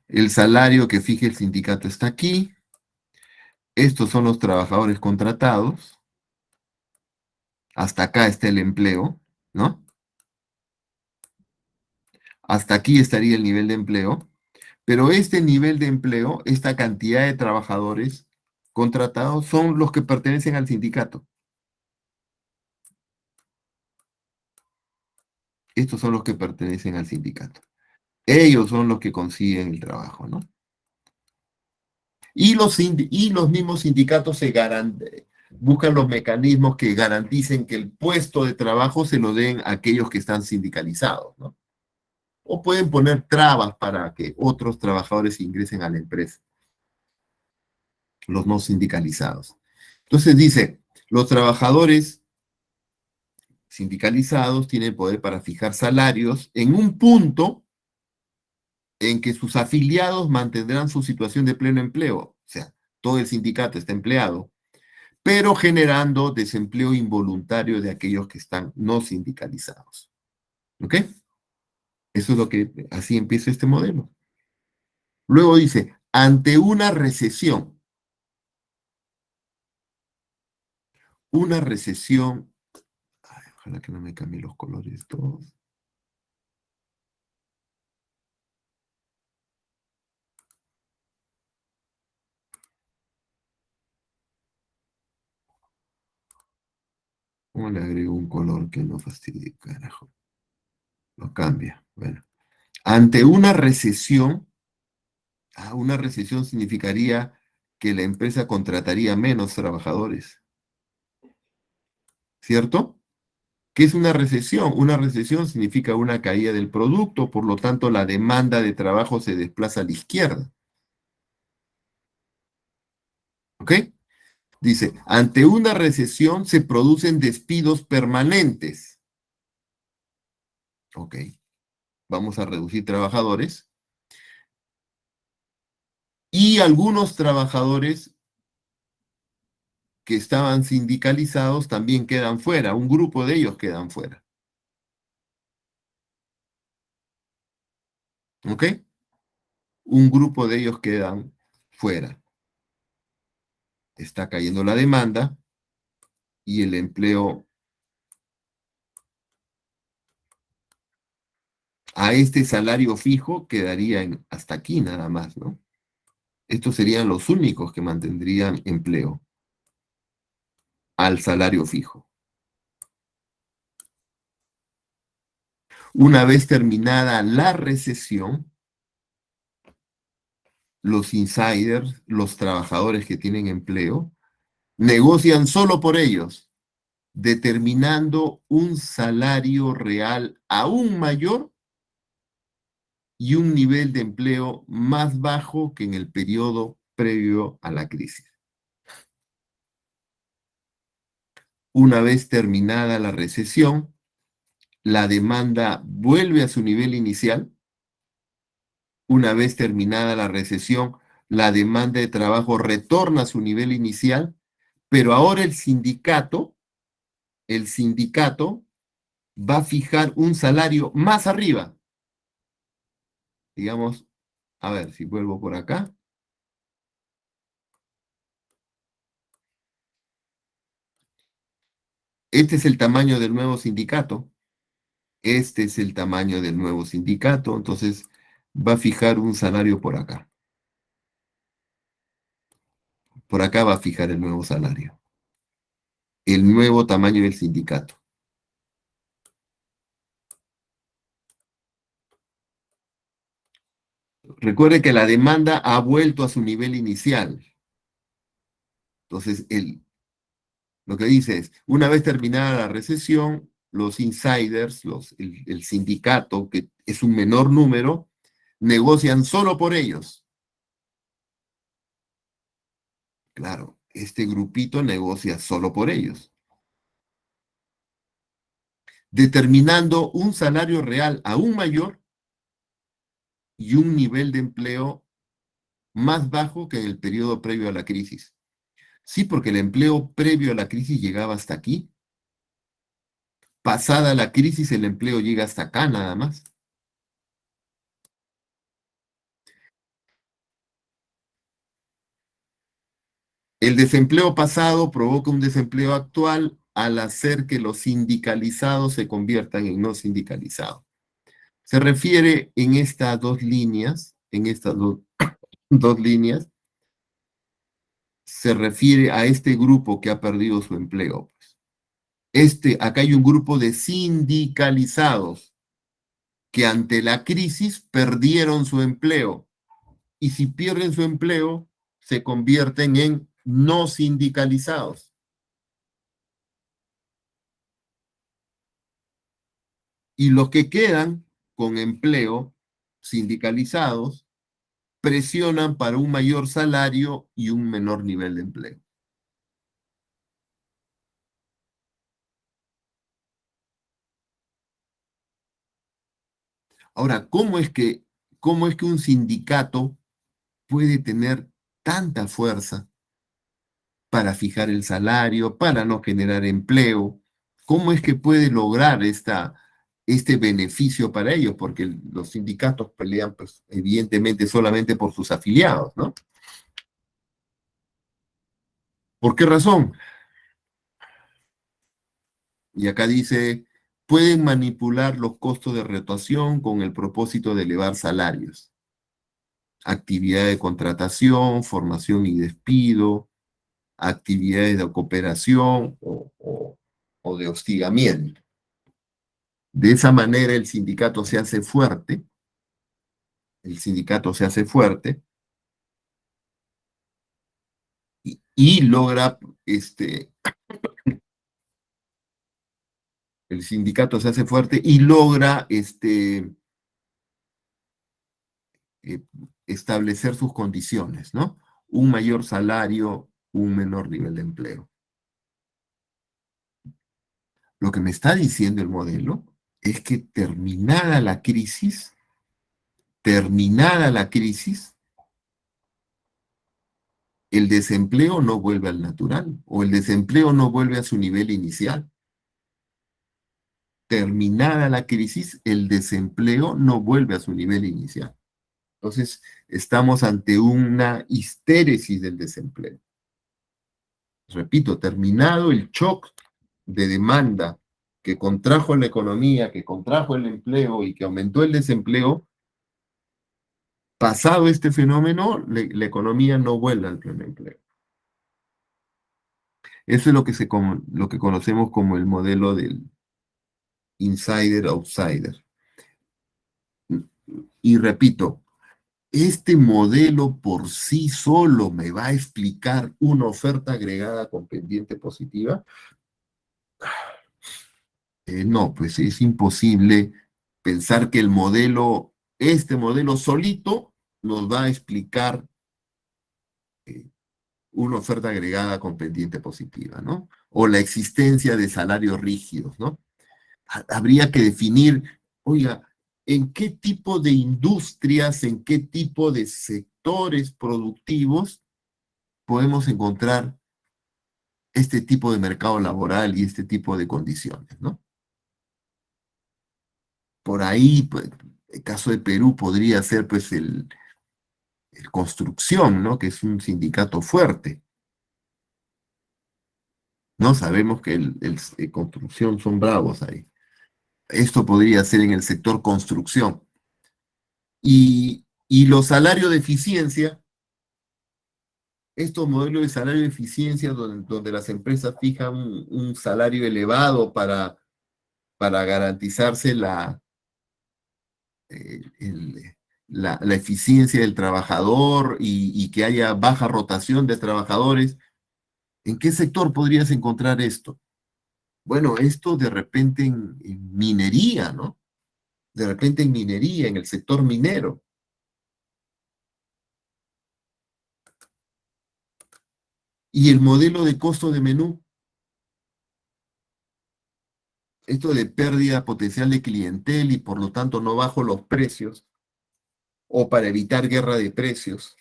El salario que fije el sindicato está aquí. Estos son los trabajadores contratados. Hasta acá está el empleo, ¿no? Hasta aquí estaría el nivel de empleo. Pero este nivel de empleo, esta cantidad de trabajadores contratados, son los que pertenecen al sindicato. Estos son los que pertenecen al sindicato. Ellos son los que consiguen el trabajo, ¿no? Y los mismos sindicatos buscan los mecanismos que garanticen que el puesto de trabajo se lo den a aquellos que están sindicalizados, ¿no? O pueden poner trabas para que otros trabajadores ingresen a la empresa, los no sindicalizados. Entonces dice, los trabajadores sindicalizados tienen poder para fijar salarios en un punto en que sus afiliados mantendrán su situación de pleno empleo. O sea, todo el sindicato está empleado, pero generando desempleo involuntario de aquellos que están no sindicalizados. ¿Ok? Eso es lo que, así empieza este modelo. Luego dice, ante una recesión, ay, ojalá que no me cambien los colores todos. ¿Cómo le agrego un color que no fastidie, carajo? Lo cambia. Bueno. Ante una recesión significaría que la empresa contrataría menos trabajadores. ¿Cierto? ¿Qué es una recesión? Una recesión significa una caída del producto, por lo tanto la demanda de trabajo se desplaza a la izquierda. ¿Ok? Dice, ante una recesión se producen despidos permanentes. Ok, vamos a reducir trabajadores. Y algunos trabajadores que estaban sindicalizados también quedan fuera, un grupo de ellos quedan fuera. ¿Ok? Un grupo de ellos quedan fuera. Está cayendo la demanda y el empleo a este salario fijo quedaría hasta aquí nada más, ¿no? Estos serían los únicos que mantendrían empleo al salario fijo. Una vez terminada la recesión, los insiders, los trabajadores que tienen empleo, negocian solo por ellos, determinando un salario real aún mayor y un nivel de empleo más bajo que en el periodo previo a la crisis. Una vez terminada la recesión, la demanda vuelve a su nivel inicial. Una vez terminada la recesión, la demanda de trabajo retorna a su nivel inicial, pero ahora el sindicato va a fijar un salario más arriba. Digamos, a ver si vuelvo por acá. Este es el tamaño del nuevo sindicato. Este es el tamaño del nuevo sindicato. Entonces va a fijar un salario por acá. Por acá va a fijar el nuevo salario. El nuevo tamaño del sindicato. Recuerde que la demanda ha vuelto a su nivel inicial. Entonces, lo que dice es, una vez terminada la recesión, los insiders, el sindicato, que es un menor número, negocian solo por ellos. Claro, este grupito negocia solo por ellos, determinando un salario real aún mayor y un nivel de empleo más bajo que en el periodo previo a la crisis. Sí, porque el empleo previo a la crisis llegaba hasta aquí. Pasada la crisis, el empleo llega hasta acá nada más. El desempleo pasado provoca un desempleo actual al hacer que los sindicalizados se conviertan en no sindicalizados. Se refiere en estas dos líneas, dos líneas, se refiere a este grupo que ha perdido su empleo. Acá hay un grupo de sindicalizados que ante la crisis perdieron su empleo. Y si pierden su empleo, se convierten en no sindicalizados. Y los que quedan con empleo sindicalizados presionan para un mayor salario y un menor nivel de empleo. Ahora, cómo es que un sindicato puede tener tanta fuerza para fijar el salario, para no generar empleo? ¿Cómo es que puede lograr este beneficio para ellos? Porque los sindicatos pelean, pues, evidentemente, solamente por sus afiliados, ¿no? ¿Por qué razón? Y acá dice, pueden manipular los costos de rotación con el propósito de elevar salarios, actividad de contratación, formación y despido, actividades de cooperación o de hostigamiento. De esa manera el sindicato se hace fuerte, y logra, el sindicato se hace fuerte y logra eh, establecer sus condiciones, ¿no? Un mayor salario, un menor nivel de empleo. Lo que me está diciendo el modelo es que terminada la crisis, el desempleo no vuelve al natural o el desempleo no vuelve a su nivel inicial. Terminada la crisis, el desempleo no vuelve a su nivel inicial. Entonces, estamos ante una histéresis del desempleo. Repito, terminado el shock de demanda que contrajo la economía, que contrajo el empleo y que aumentó el desempleo, pasado este fenómeno, la economía no vuelve al pleno empleo. Eso es lo que conocemos como el modelo del insider-outsider. Y repito, ¿este modelo por sí solo me va a explicar una oferta agregada con pendiente positiva? No, pues es imposible pensar que este modelo solito nos va a explicar una oferta agregada con pendiente positiva, ¿no? O la existencia de salarios rígidos, ¿no? Habría que definir, oiga, en qué tipo de industrias, en qué tipo de sectores productivos podemos encontrar este tipo de mercado laboral y este tipo de condiciones, ¿no? Por ahí, pues, el caso de Perú podría ser, pues, el Construcción, ¿no? Que es un sindicato fuerte, ¿no? Sabemos que el Construcción son bravos ahí. Esto podría ser en el sector construcción. Y los salarios de eficiencia, estos modelos de salario de eficiencia donde las empresas fijan un salario elevado para garantizarse eh, el- la eficiencia del trabajador y que haya baja rotación de trabajadores. ¿En qué sector podrías encontrar esto? Bueno, esto de repente en minería, ¿no? De repente en minería, en el sector minero. Y el modelo de costo de menú, esto de pérdida potencial de clientel y por lo tanto no bajo los precios, o para evitar guerra de precios.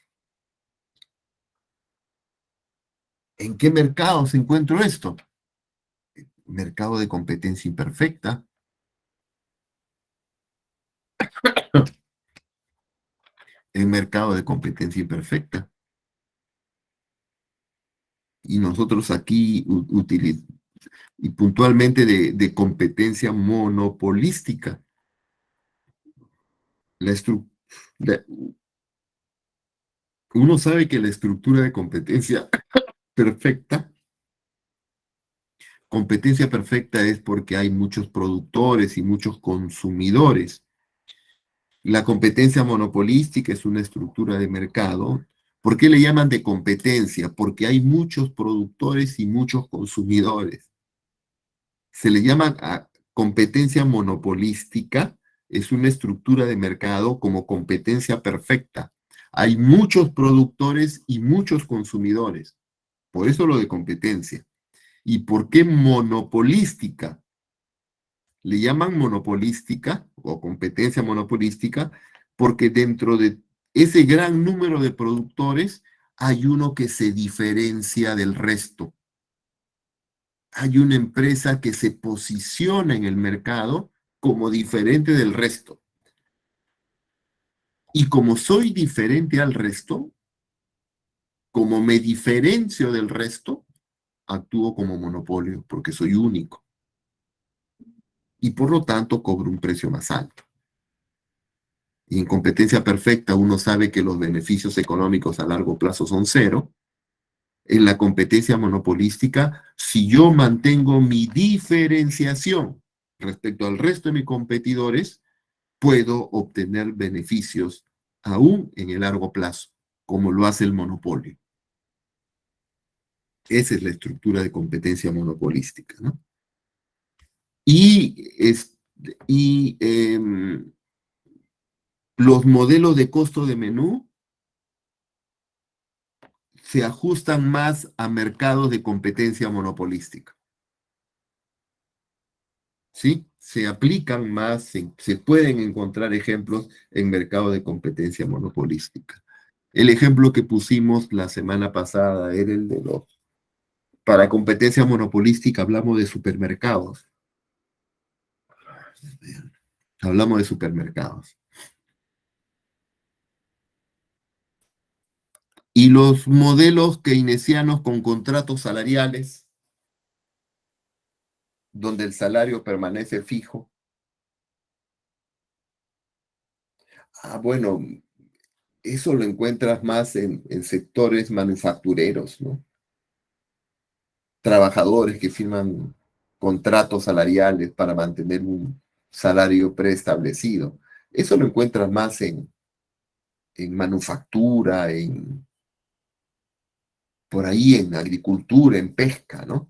¿En qué mercado se encuentra esto? Mercado de competencia imperfecta. El mercado de competencia imperfecta. Y nosotros aquí y puntualmente de competencia monopolística. La estru- la- Uno sabe que la estructura de perfecta, competencia perfecta es porque hay muchos productores y muchos consumidores. La competencia monopolística es una estructura de mercado. ¿Por qué le llaman de competencia? Porque hay muchos productores y muchos consumidores. Se le llama a competencia monopolística, es una estructura de mercado como competencia perfecta. Hay muchos productores y muchos consumidores. Por eso lo de competencia. ¿Y por qué monopolística? Le llaman monopolística o competencia monopolística porque dentro de ese gran número de productores hay uno que se diferencia del resto. Hay una empresa que se posiciona en el mercado como diferente del resto. Y como soy diferente al resto, como me diferencio del resto, actúo como monopolio porque soy único. Y por lo tanto cobro un precio más alto. Y en competencia perfecta uno sabe que los beneficios económicos a largo plazo son cero. En la competencia monopolística, si yo mantengo mi diferenciación respecto al resto de mis competidores, puedo obtener beneficios aún en el largo plazo, como lo hace el monopolio. Esa es la estructura de competencia monopolística, ¿no? Y, es, y los modelos de costo de menú se ajustan más a mercados de competencia monopolística. ¿Sí? Se aplican más, se pueden encontrar ejemplos en mercados de competencia monopolística. El ejemplo que pusimos la semana pasada era el de los... Para competencia monopolística hablamos de supermercados. Hablamos de supermercados. Y los modelos keynesianos con contratos salariales, donde el salario permanece fijo. Bueno, eso lo encuentras más en sectores manufactureros, ¿no? Trabajadores que firman contratos salariales para mantener un salario preestablecido. Eso lo encuentras más en manufactura, por ahí en agricultura, en pesca, ¿no?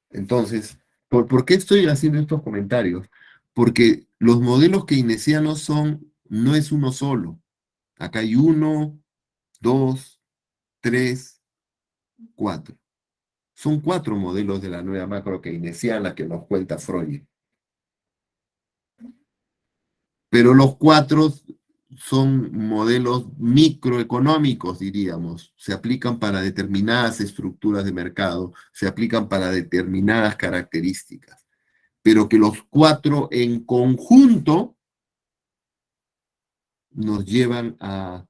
Entonces, ¿por qué estoy haciendo estos comentarios? Porque los modelos keynesianos no es uno solo. Acá hay uno, dos, tres, cuatro. Son cuatro modelos de la nueva macro keynesiana que nos cuenta Freud. Pero los cuatro son modelos microeconómicos, diríamos. Se aplican para determinadas estructuras de mercado, se aplican para determinadas características. Pero que los cuatro en conjunto nos llevan a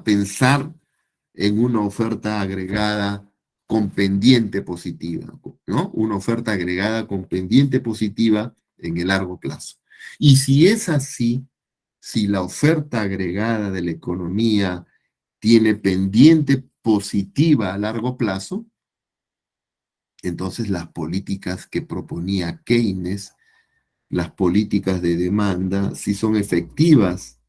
pensar en una oferta agregada con pendiente positiva, ¿no? Una oferta agregada con pendiente positiva en el largo plazo. Y si es así, si la oferta agregada de la economía tiene pendiente positiva a largo plazo, entonces las políticas que proponía Keynes, las políticas de demanda, si son efectivas,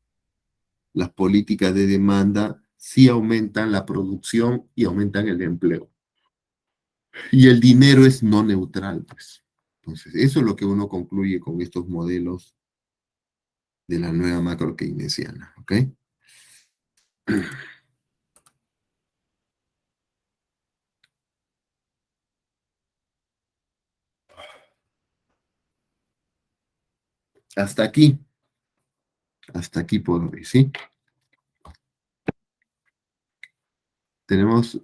las políticas de demanda sí aumentan la producción y aumentan el empleo. Y el dinero es no neutral, pues. Entonces, eso es lo que uno concluye con estos modelos de la nueva macro keynesiana, ¿ok? Hasta aquí por hoy, ¿sí? Tenemos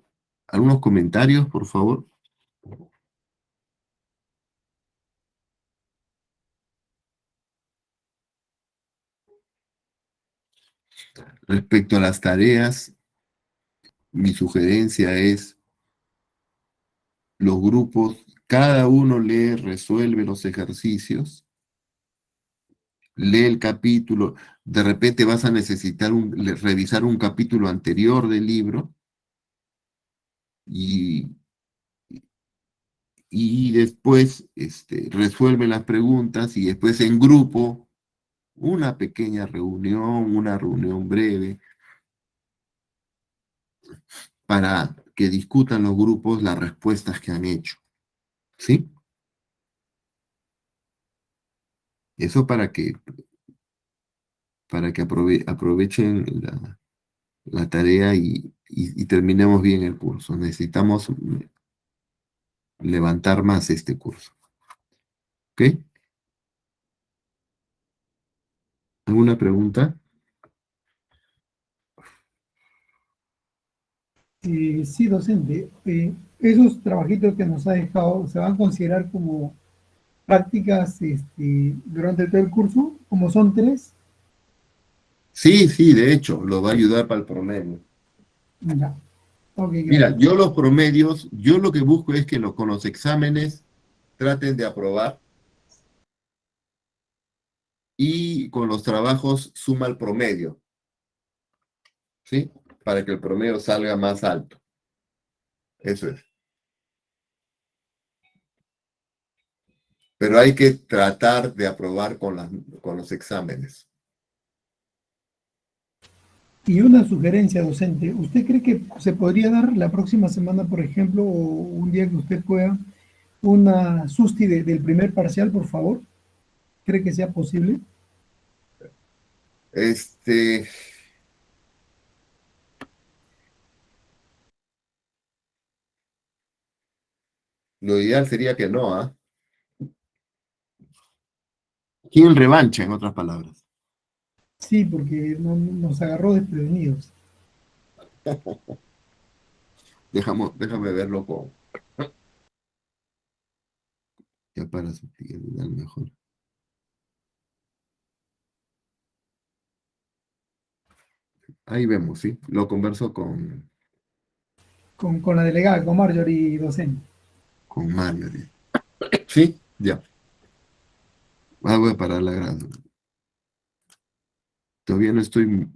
algunos comentarios, por favor, respecto a las tareas mi sugerencia es los grupos, cada uno lee, resuelve los ejercicios, lee el capítulo, de repente vas a necesitar revisar un capítulo anterior del libro y, y después resuelve las preguntas y después en grupo una pequeña reunión, una reunión breve para que discutan los grupos las respuestas que han hecho, ¿sí? Eso para que aprovechen la tarea y terminemos bien el curso. Necesitamos levantar más este curso. ¿Ok? ¿Alguna pregunta? Sí, docente. Esos trabajitos que nos ha dejado, ¿se van a considerar como prácticas durante todo el curso? Como son tres, Sí, sí, de hecho, lo va a ayudar para el promedio. ya. Ok, Mira, gracias. yo los promedios, yo lo que busco es que con los exámenes traten de aprobar y con los trabajos suma el promedio, ¿sí? Para que el promedio salga más alto. Eso es. Pero hay que tratar de aprobar con los exámenes. Y una sugerencia, docente. ¿Usted cree que se podría dar la próxima semana, por ejemplo, o un día que usted pueda, una susti del primer parcial, por favor? ¿Cree que sea posible? Este, lo ideal sería que no, ¿ah? ¿Quién revancha, en otras palabras? Sí, porque nos agarró desprevenidos. Déjame verlo ya para sugerir mejor. Ahí vemos, ¿sí? Lo converso Con la delegada, con Marjorie, docente. con Mario. ¿Sí? Ya. Voy a parar la grabación. Todavía no estoy